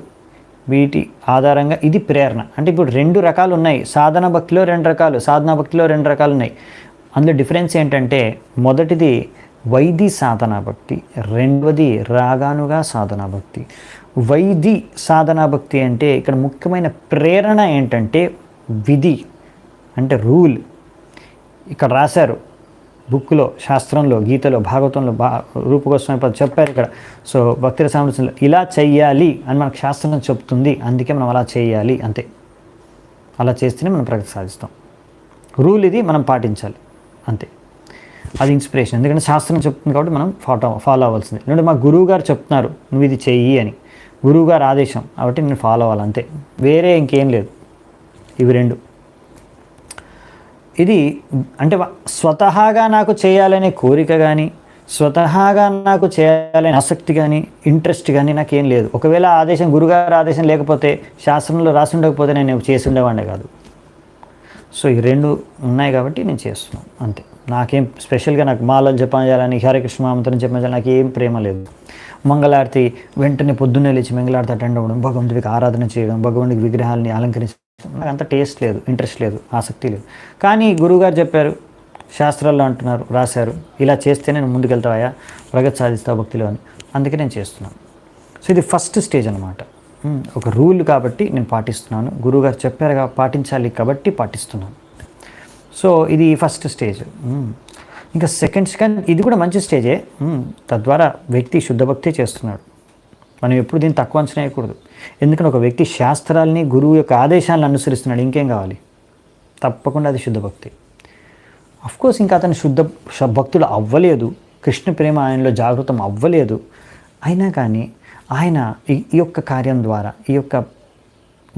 వీటి ఆధారంగా ఇది ప్రేరణ. అంటే ఇప్పుడు 2 రకాలు ఉన్నాయి. సాధన భక్తిలో 2 రకాలు, సాధనా భక్తిలో 2 రకాలు ఉన్నాయి. అందులో డిఫరెన్స్ ఏంటంటే, మొదటిది వైది సాధనా భక్తి, రెండవది రాగానుగా సాధనా భక్తి. వైది సాధనా భక్తి అంటే ఇక్కడ ముఖ్యమైన ప్రేరణ ఏంటంటే విధి, అంటే రూల్. ఇక్కడ రాశారు బుక్లో, శాస్త్రంలో, గీతలో, భాగవతంలో, రూపగోస్వామి చెప్పారు ఇక్కడ. సో భక్తి రసామృతంలో ఇలా చెయ్యాలి అని మనకు శాస్త్రం చెప్తుంది, అందుకే మనం అలా చేయాలి, అంతే. అలా చేస్తేనే మనం ప్రగతి సాధిస్తాం. రూల్ ఇది, మనం పాటించాలి, అంతే. అది ఇన్స్పిరేషన్, ఎందుకంటే శాస్త్రం చెప్తుంది కాబట్టి మనం ఫాలో అవ్వాల్సింది. ఎందుకంటే మా గురువు గారు చెప్తున్నారు నువ్వు ఇది చెయ్యి అని, గురువు గారు ఆదేశం, కాబట్టి నేను ఫాలో అవ్వాలి, అంతే. వేరే ఇంకేం లేదు. ఇవి 2. ఇది అంటే స్వతహాగా నాకు చేయాలనే కోరిక కానీ, స్వతహాగా నాకు చేయాలనే ఆసక్తి కానీ, ఇంట్రెస్ట్ కానీ నాకేం లేదు. ఒకవేళ ఆదేశం, గురుగారు ఆదేశం లేకపోతే, శాస్త్రంలో రాసి ఉండకపోతే నేను చేసి ఉండేవాడినే కాదు. సో ఈ 2 ఉన్నాయి కాబట్టి నేను చేస్తున్నాను, అంతే. నాకేం స్పెషల్గా నాకు మాలలు జపం చేయాలని, హరే కృష్ణ మహామంత్రం జపం చేయాలని నాకు ఏం ప్రేమ లేదు. మంగళారతి వెంటనే పొద్దున్నే లేచి మంగళారతి అటెండ్ అవ్వడం, భగవంతుడికి ఆరాధన చేయడం, భగవంతుడికి విగ్రహాలని అలంకరించడం, నాకు అంత టేస్ట్ లేదు, ఇంట్రెస్ట్ లేదు, ఆసక్తి లేదు. కానీ గురువుగారు చెప్పారు, శాస్త్రాల్లో అంటున్నారు, రాశారు, ఇలా చేస్తే నేను ముందుకెళ్తావా, ప్రగతి సాధిస్తావు భక్తిలో అని, అందుకే నేను చేస్తున్నాను. సో ఇది ఫస్ట్ స్టేజ్ అనమాట. ఒక రూల్ కాబట్టి నేను పాటిస్తున్నాను, గురువుగారు చెప్పారు పాటించాలి కాబట్టి పాటిస్తున్నాను. సో ఇది ఫస్ట్ స్టేజ్. ఇంకా సెకండ్ స్టేజ్, ఇది కూడా మంచి స్టేజే. తద్వారా వ్యక్తి శుద్ధ భక్తి చేస్తున్నాడు. మనం ఎప్పుడు దీన్ని తక్కువ అంచనా వేయకూడదు. ఎందుకంటే ఒక వ్యక్తి శాస్త్రాలని, గురువు యొక్క ఆదేశాలను అనుసరిస్తున్నాడు, ఇంకేం కావాలి? తప్పకుండా అది శుద్ధ భక్తి. అఫ్కోర్స్ ఇంకా అతను శుద్ధ భక్తుడు అవ్వలేదు, కృష్ణ ప్రేమ ఆయనలో జాగృతం అవ్వలేదు. అయినా కానీ ఆయన ఈ యొక్క కార్యం ద్వారా, ఈ యొక్క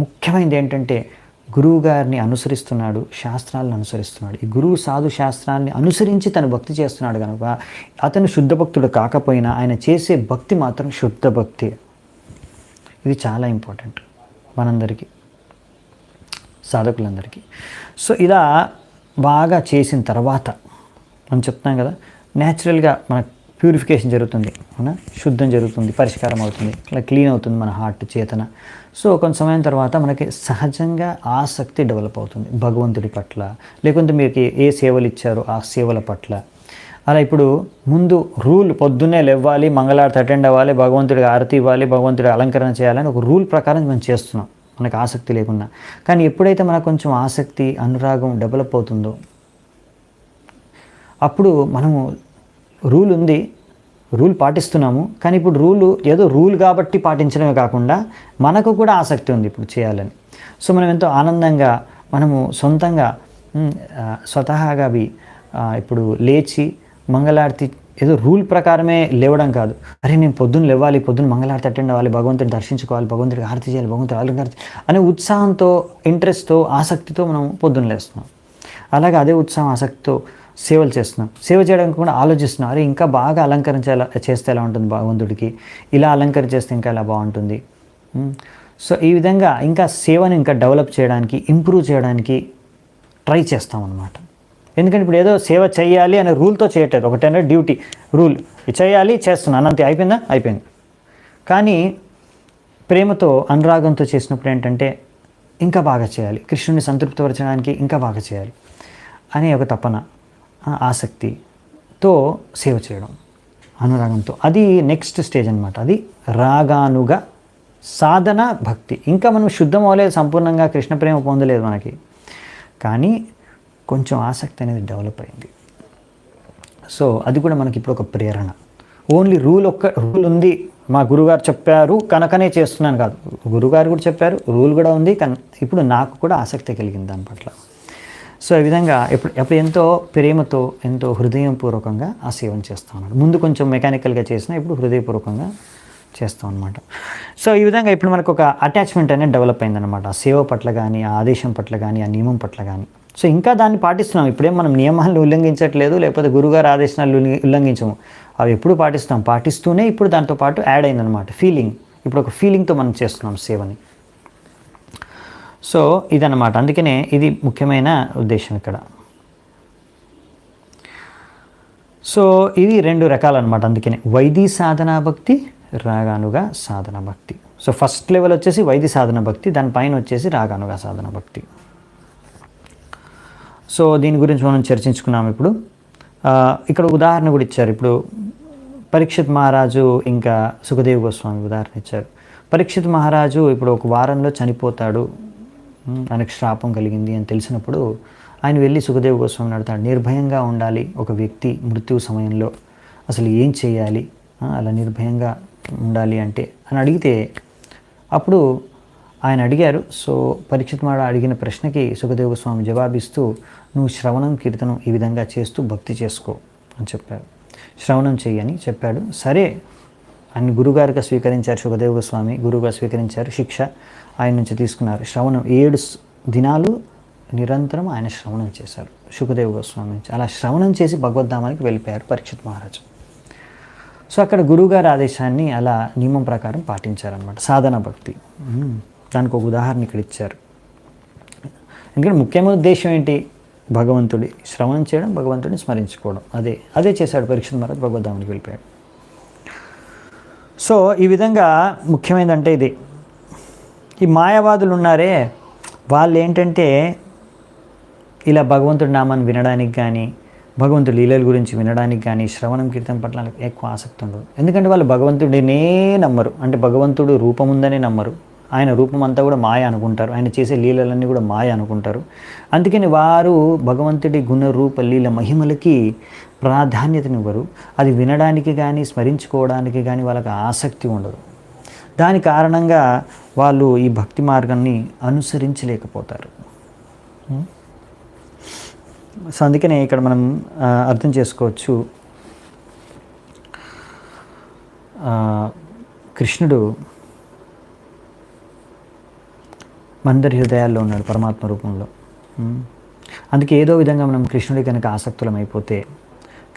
ముఖ్యమైనది ఏంటంటే గురువు గారిని అనుసరిస్తున్నాడు, శాస్త్రాలను అనుసరిస్తున్నాడు. ఈ గురువు సాధు శాస్త్రాన్ని అనుసరించి తను భక్తి చేస్తున్నాడు కనుక అతను శుద్ధ భక్తుడు కాకపోయినా ఆయన చేసే భక్తి మాత్రం శుద్ధ భక్తి. ఇది చాలా ఇంపార్టెంట్ మనందరికీ, సాధకులందరికీ. సో ఇలా బాగా చేసిన తర్వాత మనం చెప్తాం కదా, న్యాచురల్గా మన ప్యూరిఫికేషన్ జరుగుతుంది, అవునా, శుద్ధం జరుగుతుంది, పరిష్కారం అవుతుంది, ఇలా క్లీన్ అవుతుంది మన హార్ట్, చేతన. సో కొంత సమయం తర్వాత మనకి సహజంగా ఆసక్తి డెవలప్ అవుతుంది భగవంతుడి పట్ల, లేకుంటే మీకు ఏ సేవలు ఇచ్చారో ఆ సేవల పట్ల. అలా ఇప్పుడు ముందు రూల్, పొద్దున్నే లేవ్వాలి, మంగళారతి అటెండ్ అవ్వాలి, భగవంతుడికి ఆరతి ఇవ్వాలి, భగవంతుడికి అలంకరణ చేయాలని ఒక రూల్ ప్రకారం మనం చేస్తున్నాం, మనకు ఆసక్తి లేకుండా. కానీ ఎప్పుడైతే మనకు కొంచెం ఆసక్తి, అనురాగం డెవలప్ అవుతుందో అప్పుడు మనము రూల్ ఉంది, రూల్ పాటిస్తున్నాము, కానీ ఇప్పుడు ఏదో రూల్ కాబట్టి పాటించడమే కాకుండా మనకు కూడా ఆసక్తి ఉంది ఇప్పుడు చేయాలని. సో మనం ఎంతో ఆనందంగా, మనము సొంతంగా స్వతహాగా ఇప్పుడు లేచి మంగళారతి ఏదో రూల్ ప్రకారమే లేవడం కాదు. అరే నేను పొద్దున్న లేవాలి, పొద్దున్న మంగళారతి అటెండ్ అవ్వాలి, భగవంతుని దర్శించుకోవాలి, భగవంతుడికి ఆరతి చేయాలి, భగవంతుడి అలంకరణ అనే ఉత్సాహంతో, ఇంట్రెస్ట్తో, ఆసక్తితో మనం పొద్దున్న లేస్తున్నాం. అలాగే అదే ఉత్సాహం, ఆసక్తితో సేవలు చేస్తున్నాం. సేవ చేయడానికి కూడా ఆలోచిస్తున్నాం, అరే ఇంకా బాగా చేస్తే ఎలా ఉంటుంది భగవంతుడికి, ఇలా అలంకరణ చేస్తే ఇంకా ఎలా బాగుంటుంది. సో ఈ విధంగా ఇంకా సేవను ఇంకా డెవలప్ చేయడానికి, ఇంప్రూవ్ చేయడానికి ట్రై చేస్తాం అన్నమాట. ఎందుకంటే ఇప్పుడు ఏదో సేవ చేయాలి అనే రూల్తో చేయట్లేదు, ఒకటైనా డ్యూటీ రూల్ చేయాలి, చేస్తున్నాను అంతే, అయిపోయింది. కానీ ప్రేమతో, అనురాగంతో చేసినప్పుడు ఏంటంటే ఇంకా బాగా చేయాలి, కృష్ణుని సంతృప్తిపరచడానికి ఇంకా బాగా చేయాలి అనే ఒక తపన, ఆసక్తితో సేవ చేయడం, అనురాగంతో. అది నెక్స్ట్ స్టేజ్ అనమాట. అది రాగానుగా సాధన భక్తి. ఇంకా మనం శుద్ధం అవ్వలేదు, సంపూర్ణంగా కృష్ణ ప్రేమ పొందలేదు మనకి. కానీ కొంచెం ఆసక్తి అనేది డెవలప్ అయింది. సో అది కూడా మనకి ఇప్పుడు ఒక ప్రేరణ. ఓన్లీ రూల్ ఉంది, మా గురుగారు చెప్పారు కనుకనే చేస్తున్నాను కాదు. గురుగారు కూడా చెప్పారు, రూల్ కూడా ఉంది, కానీ ఇప్పుడు నాకు కూడా ఆసక్తి కలిగింది దాని పట్ల. సో ఈ విధంగా ఎప్పుడు ఎంతో ప్రేమతో, ఎంతో హృదయపూర్వకంగా ఆ సేవను చేస్తూ ఉన్నాడు. ముందు కొంచెం మెకానికల్గా చేసినా ఇప్పుడు హృదయపూర్వకంగా చేస్తాం అనమాట. సో ఈ విధంగా ఇప్పుడు మనకు ఒక అటాచ్మెంట్ అనేది డెవలప్ అయిందనమాట. ఆ సేవ పట్ల కానీ, ఆ ఆదేశం పట్ల కానీ, ఆ నియమం పట్ల కానీ. సో ఇంకా దాన్ని పాటిస్తున్నాం. ఇప్పుడేం మనం నియమాలను ఉల్లంఘించట్లేదు, లేకపోతే గురుగారు ఆదేశాలు ఉల్లంఘించము. అవి ఎప్పుడు పాటిస్తూనే ఇప్పుడు దాంతో పాటు యాడ్ అయిందనమాట ఫీలింగ్. ఇప్పుడు ఒక ఫీలింగ్తో మనం చేస్తున్నాం సేవని. సో ఇదన్నమాట. అందుకనే ఇది ముఖ్యమైన ఉద్దేశం ఇక్కడ. సో ఇది 2 రకాలన్నమాట. అందుకనే వైదీ సాధనా భక్తి, రాగానుగా సాధన భక్తి. సో ఫస్ట్ లెవెల్ వచ్చేసి వైదీ సాధన భక్తి, దానిపైన వచ్చేసి రాగానుగా సాధన భక్తి. సో దీని గురించి మనం చర్చించుకున్నాం. ఇప్పుడు ఇక్కడ ఉదాహరణ కూడా ఇచ్చారు. ఇప్పుడు పరీక్షిత్ మహారాజు ఇంకా సుఖదేవ్ గోస్వామి ఉదాహరణ ఇచ్చారు. పరీక్షిత్ మహారాజు ఇప్పుడు ఒక వారంలో చనిపోతాడు, ఆయనకు శ్రాపం కలిగింది అని తెలిసినప్పుడు ఆయన వెళ్ళి సుఖదేవ్ గోస్వామిని అడుగుతాడు, నిర్భయంగా ఉండాలి ఒక వ్యక్తి మృత్యు సమయంలో, అసలు ఏం చేయాలి, అలా నిర్భయంగా ఉండాలి అంటే అని అడిగితే అప్పుడు ఆయన అడిగారు. సో పరీక్షిత్ మహారాజు అడిగిన ప్రశ్నకి సుఖదేవ్ గోస్వామి జవాబిస్తూ, నువ్వు శ్రవణం కీర్తనం ఈ విధంగా చేస్తూ భక్తి చేసుకో అని చెప్పారు. శ్రవణం చెయ్యని చెప్పాడు. సరే ఆయన గురుగారుగా స్వీకరించారు. సుఖదేవ్ గోస్వామి గురువుగా స్వీకరించారు. శిక్ష ఆయన నుంచి తీసుకున్నారు. శ్రవణం 7 దినాలు నిరంతరం ఆయన శ్రవణం చేశారు సుఖదేవ్ గోస్వామి నుంచి. అలా శ్రవణం చేసి భగవద్ధామానికి వెళ్ళిపోయారు పరీక్షిత్ మహారాజు. సో అక్కడ గురువుగారి ఆదేశాన్ని అలా నియమం ప్రకారం పాటించారనమాట. సాధన భక్తి, దానికి ఒక ఉదాహరణ ఇక్కడ ఇచ్చారు. ఎందుకంటే ముఖ్యమైన ఉద్దేశం ఏంటి? భగవంతుడి శ్రవణం చేయడం, భగవంతుడిని స్మరించుకోవడం. అదే చేశాడు పరీక్షిత్ మహారాజు, భగవద్ధామానికి వెళ్ళిపోయాడు. సో ఈ విధంగా ముఖ్యమైనదంటే ఇది. ఈ మాయావాదులు ఉన్నారే, వాళ్ళు ఏంటంటే ఇలా భగవంతుడి నామాన్ని వినడానికి కానీ, భగవంతుడి లీలల గురించి వినడానికి కానీ, శ్రవణం కీర్తన పట్ల ఎక్కువ ఆసక్తి ఉండదు. ఎందుకంటే వాళ్ళు భగవంతుడినే నమ్మరు, అంటే భగవంతుడు రూపం ఉందనే నమ్మరు. ఆయన రూపం అంతా కూడా మాయ అనుకుంటారు, ఆయన చేసే లీలలన్నీ కూడా మాయ అనుకుంటారు. అందుకని వారు భగవంతుడి గుణ రూప లీల మహిమలకి ప్రాధాన్యతనివ్వరు. అది వినడానికి కానీ, స్మరించుకోవడానికి కానీ వాళ్ళకి ఆసక్తి ఉండదు. దాని కారణంగా వాళ్ళు ఈ భక్తి మార్గాన్ని అనుసరించలేకపోతారు. సో అందుకనే ఇక్కడ మనం అర్థం చేసుకోవచ్చు, కృష్ణుడు మనందరి హృదయాల్లో ఉన్నాడు పరమాత్మ రూపంలో. అందుకే ఏదో విధంగా మనం కృష్ణుడి కనుక ఆసక్తులం అయిపోతే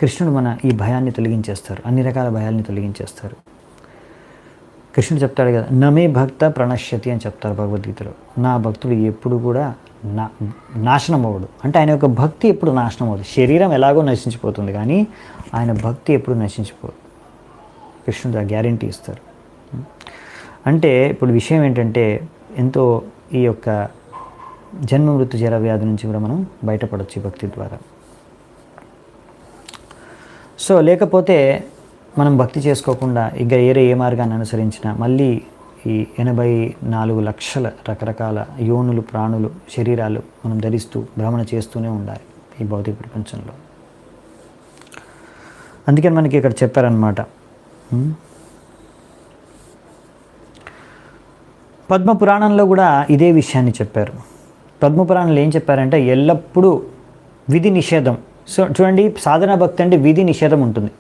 కృష్ణుడు మన ఈ భయాన్ని తొలగించేస్తారు, అన్ని రకాల భయాల్ని తొలగించేస్తారు. కృష్ణుడు చెప్తాడు కదా, నమే భక్త ప్రణశ్యతి అని చెప్తారు భగవద్గీతలో. నా భక్తుడు ఎప్పుడు కూడా నాశనం అవ్వడు. అంటే ఆయన యొక్క భక్తి ఎప్పుడు నాశనం అవ్వదు. శరీరం ఎలాగో నశించిపోతుంది కానీ ఆయన భక్తి ఎప్పుడు నశించిపోదు. కృష్ణుడు ఆ గ్యారెంటీ ఇస్తారు. అంటే ఇప్పుడు విషయం ఏంటంటే, ఎంతో ఈ యొక్క జన్మ మృత్యు జర వ్యాధి నుంచి కూడా మనం బయటపడవచ్చు ఈ భక్తి ద్వారా. సో లేకపోతే మనం భక్తి చేసుకోకుండా ఇంకా ఏ మార్గాన్ని అనుసరించినా మళ్ళీ ఈ 84 లక్షల రకరకాల యోనులు, ప్రాణులు, శరీరాలు మనం ధరిస్తూ భ్రమణ చేస్తూనే ఉండాలి ఈ భౌతిక ప్రపంచంలో. అందుకని మనకి ఇక్కడ చెప్పారనమాట, పద్మపురాణంలో కూడా ఇదే విషయాన్ని చెప్పారు. పద్మపురాణంలో ఏం చెప్పారంటే, ఎల్లప్పుడూ విధి నిషేధం. సో చూడండి, సాధనా భక్తి అంటే విధి నిషేధం ఉంటుంది.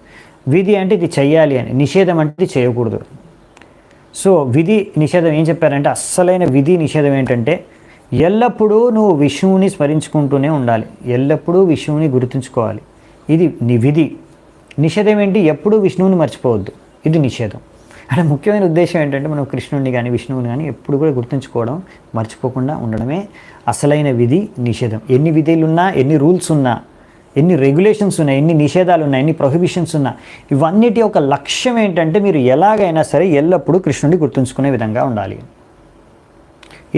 విధి అంటే ఇది చెయ్యాలి అని, నిషేధం అంటే ఇది చేయకూడదు. సో విధి నిషేధం ఏం చెప్పారంటే, అస్సలైన విధి నిషేధం ఏంటంటే, ఎల్లప్పుడూ నువ్వు విష్ణువుని స్మరించుకుంటూనే ఉండాలి, ఎల్లప్పుడూ విష్ణువుని గుర్తుంచుకోవాలి. ఇది నీ విధి. నిషేధం ఏంటి? ఎప్పుడూ విష్ణువుని మర్చిపోవద్దు. ఇది నిషేధం. అంటే ముఖ్యమైన ఉద్దేశం ఏంటంటే, మనం కృష్ణుడిని కానీ విష్ణువుని కానీ ఎప్పుడు కూడా గుర్తుంచుకోవడం, మర్చిపోకుండా ఉండడమే అసలైన విధి నిషేధం. ఎన్ని విధులున్నా, ఎన్ని రూల్స్ ఉన్నా, ఎన్ని రెగ్యులేషన్స్ ఉన్నాయి, ఎన్ని నిషేధాలు ఉన్నాయి, ఎన్ని ప్రొహిబిషన్స్ ఉన్నా, ఇవన్నిటి యొక్క లక్ష్యం ఏంటంటే, మీరు ఎలాగైనా సరే ఎల్లప్పుడూ కృష్ణుడిని గుర్తుంచుకునే విధంగా ఉండాలి.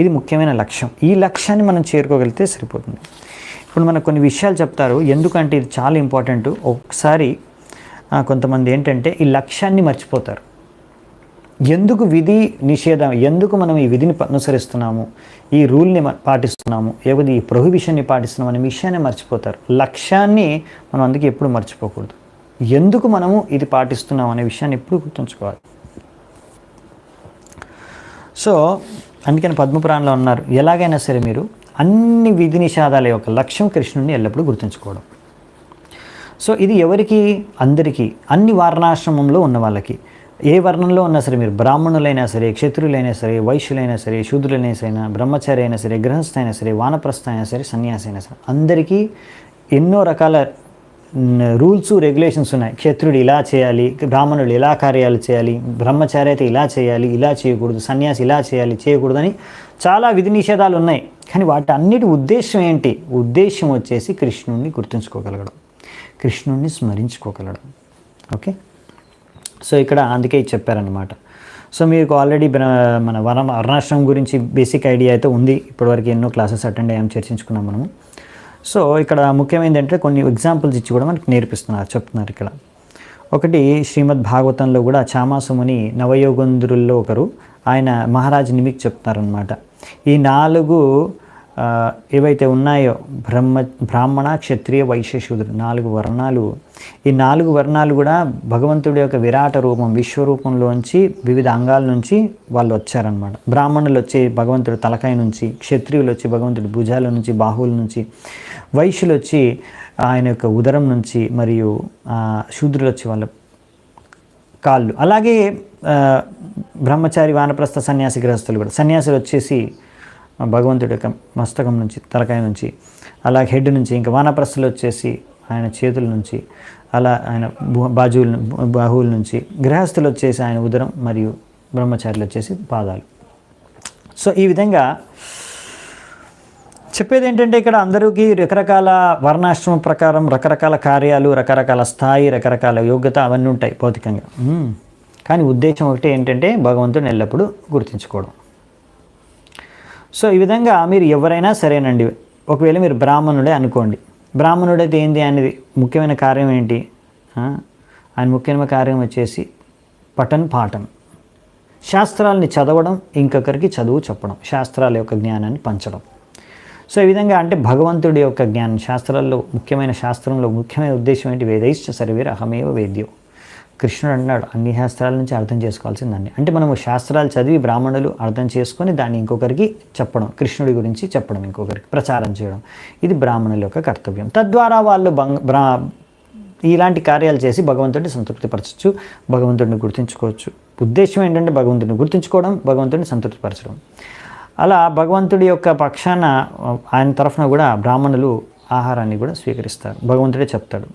ఇది ముఖ్యమైన లక్ష్యం. ఈ లక్ష్యాన్ని మనం చేరుకోగలిగితే సరిపోతుంది. ఇప్పుడు మనకు కొన్ని విషయాలు చెప్తారు, ఎందుకంటే ఇది చాలా ఇంపార్టెంట్. ఒకసారి కొంతమంది ఏంటంటే ఈ లక్ష్యాన్ని మర్చిపోతారు. ఎందుకు విధి నిషేధం, ఎందుకు మనం ఈ విధిని అనుసరిస్తున్నాము, ఈ రూల్ని పాటిస్తున్నాము, లేకపోతే ఈ ప్రొహిబిషన్ని పాటిస్తున్నాం అనే విషయాన్ని మర్చిపోతారు. లక్ష్యాన్ని మనం అందుకే ఎప్పుడు మర్చిపోకూడదు. ఎందుకు మనము ఇది పాటిస్తున్నాం అనే విషయాన్ని ఎప్పుడు గుర్తుంచుకోవాలి. సో అందుకని పద్మపురాణంలో ఉన్నారు, ఎలాగైనా సరే మీరు అన్ని విధి నిషేధాల యొక్క లక్ష్యం కృష్ణుడిని ఎల్లప్పుడూ గుర్తుంచుకోవడం. సో ఇది ఎవరికి? అందరికీ, అన్ని వర్ణాశ్రమంలో ఉన్న వాళ్ళకి. ఏ వర్ణంలో ఉన్నా సరే, మీరు బ్రాహ్మణులైనా సరే, క్షత్రులైనా సరే, వైశ్యులైనా సరే, శూద్రులైనా సరే, బ్రహ్మచారి అయినా సరే, గృహస్థ అయినా సరే, వానప్రస్థ అయినా సరే, సన్యాసి అయినా సరే, అందరికీ ఎన్నో రకాల రూల్స్ రెగ్యులేషన్స్ ఉన్నాయి. క్షత్రుడు ఇలా చేయాలి, బ్రాహ్మణుడు ఇలా కార్యాలు చేయాలి, బ్రహ్మచారి అయితే ఇలా చేయాలి, ఇలా చేయకూడదు, సన్యాసి ఇలా చేయాలి, చేయకూడదని చాలా విధి నిషేధాలు ఉన్నాయి. కానీ వాటి అన్నిటి ఉద్దేశం ఏంటి? ఉద్దేశం వచ్చేసి కృష్ణుడిని గుర్తుంచుకోగలగడం, కృష్ణుడిని స్మరించుకోగలడం. ఓకే, సో ఇక్కడ అందుకే చెప్పారనమాట. సో మీకు ఆల్రెడీ మన వర్ణాశ్రమం గురించి బేసిక్ ఐడియా అయితే ఉంది. ఇప్పటివరకు ఎన్నో క్లాసెస్ అటెండ్ అయ్యాం, చర్చించుకున్నాం మనము. సో ఇక్కడ ముఖ్యమైనది ఏంటంటే కొన్ని ఎగ్జాంపుల్స్ ఇచ్చి కూడా మనకి నేర్పిస్తున్నారు, చెప్తున్నారు ఇక్కడ. ఒకటి శ్రీమద్ భాగవతంలో కూడా చామాసుముని నవయోగంధురుల్లో ఒకరు, ఆయన మహారాజ్ నిమిక్ చెప్తున్నారనమాట. ఈ 4 ఏవైతే ఉన్నాయో బ్రాహ్మణ, క్షత్రియ, వైశ్య, శూద్రుడు 4 వర్ణాలు. ఈ 4 వర్ణాలు కూడా భగవంతుడి యొక్క విరాట రూపం, విశ్వరూపంలోంచి వివిధ అంగాల నుంచి వాళ్ళు వచ్చారనమాట. బ్రాహ్మణులు వచ్చి భగవంతుడి తలకాయ నుంచి, క్షత్రియులు వచ్చి భగవంతుడి భుజాల నుంచి, బాహువుల నుంచి, వైశ్యులు వచ్చి ఆయన యొక్క ఉదరం నుంచి, మరియు శూద్రులు వచ్చి వాళ్ళ కాళ్ళు. అలాగే బ్రహ్మచారి, వానప్రస్థ, సన్యాసి, గృహస్థులు కూడా. సన్యాసులు వచ్చేసి భగవంతుడి యొక్క మస్తకం నుంచి, తలకాయ నుంచి, అలాగే హెడ్ నుంచి. ఇంకా వానప్రస్థులు వచ్చేసి ఆయన చేతుల నుంచి, అలా ఆయన బాహువుల నుంచి. గృహస్థులు వచ్చేసి ఆయన ఉదరం, మరియు బ్రహ్మచారులు వచ్చేసి పాదాలు. సో ఈ విధంగా చెప్పేది ఏంటంటే ఇక్కడ అందరికీ రకరకాల వర్ణాశ్రమం ప్రకారం రకరకాల కార్యాలు, రకరకాల స్థాయి, రకరకాల యోగ్యత అవన్నీ ఉంటాయి భౌతికంగా. కానీ ఉద్దేశం ఒకటి ఏంటంటే భగవంతుడిని ఎల్లప్పుడూ గుర్తించుకోవడం. సో ఈ విధంగా మీరు ఎవరైనా సరేనండి, ఒకవేళ మీరు బ్రాహ్మణుడే అనుకోండి, బ్రాహ్మణుడైతే ఏంటి అనేది ముఖ్యమైన కార్యం ఏంటి? ఆయన ముఖ్యమైన కార్యం వచ్చేసి పాఠం, శాస్త్రాలని చదవడం, ఇంకొకరికి చదువు చెప్పడం, శాస్త్రాల యొక్క జ్ఞానాన్ని పంచడం. సో ఈ విధంగా అంటే భగవంతుడి యొక్క జ్ఞానం, శాస్త్రాల్లో శాస్త్రంలో ముఖ్యమైన ఉద్దేశం ఏంటి? వేదైశ్చ సర్వేర్ అహమేవ వేద్యో. కృష్ణుడు అన్నాడు, అన్ని శాస్త్రాల నుంచి అర్థం చేసుకోవాల్సిందండి. అంటే మనము శాస్త్రాలు చదివి బ్రాహ్మణులు అర్థం చేసుకొని దాన్ని ఇంకొకరికి చెప్పడం, కృష్ణుడి గురించి చెప్పడం, ఇంకొకరికి ప్రచారం చేయడం, ఇది బ్రాహ్మణుల యొక్క కర్తవ్యం. తద్వారా వాళ్ళు ఇలాంటి కార్యాలు చేసి భగవంతుడిని సంతృప్తిపరచచ్చు, భగవంతుడిని గుర్తుంచుకోవచ్చు. ఉద్దేశం ఏంటంటే భగవంతుడిని గుర్తుంచుకోవడం, భగవంతుడిని సంతృప్తిపరచడం. అలా భగవంతుడి యొక్క పక్షాన ఆయన తరఫున కూడా బ్రాహ్మణులు ఆహారాన్ని కూడా స్వీకరిస్తారు, భగవంతుడే చెప్తాడు.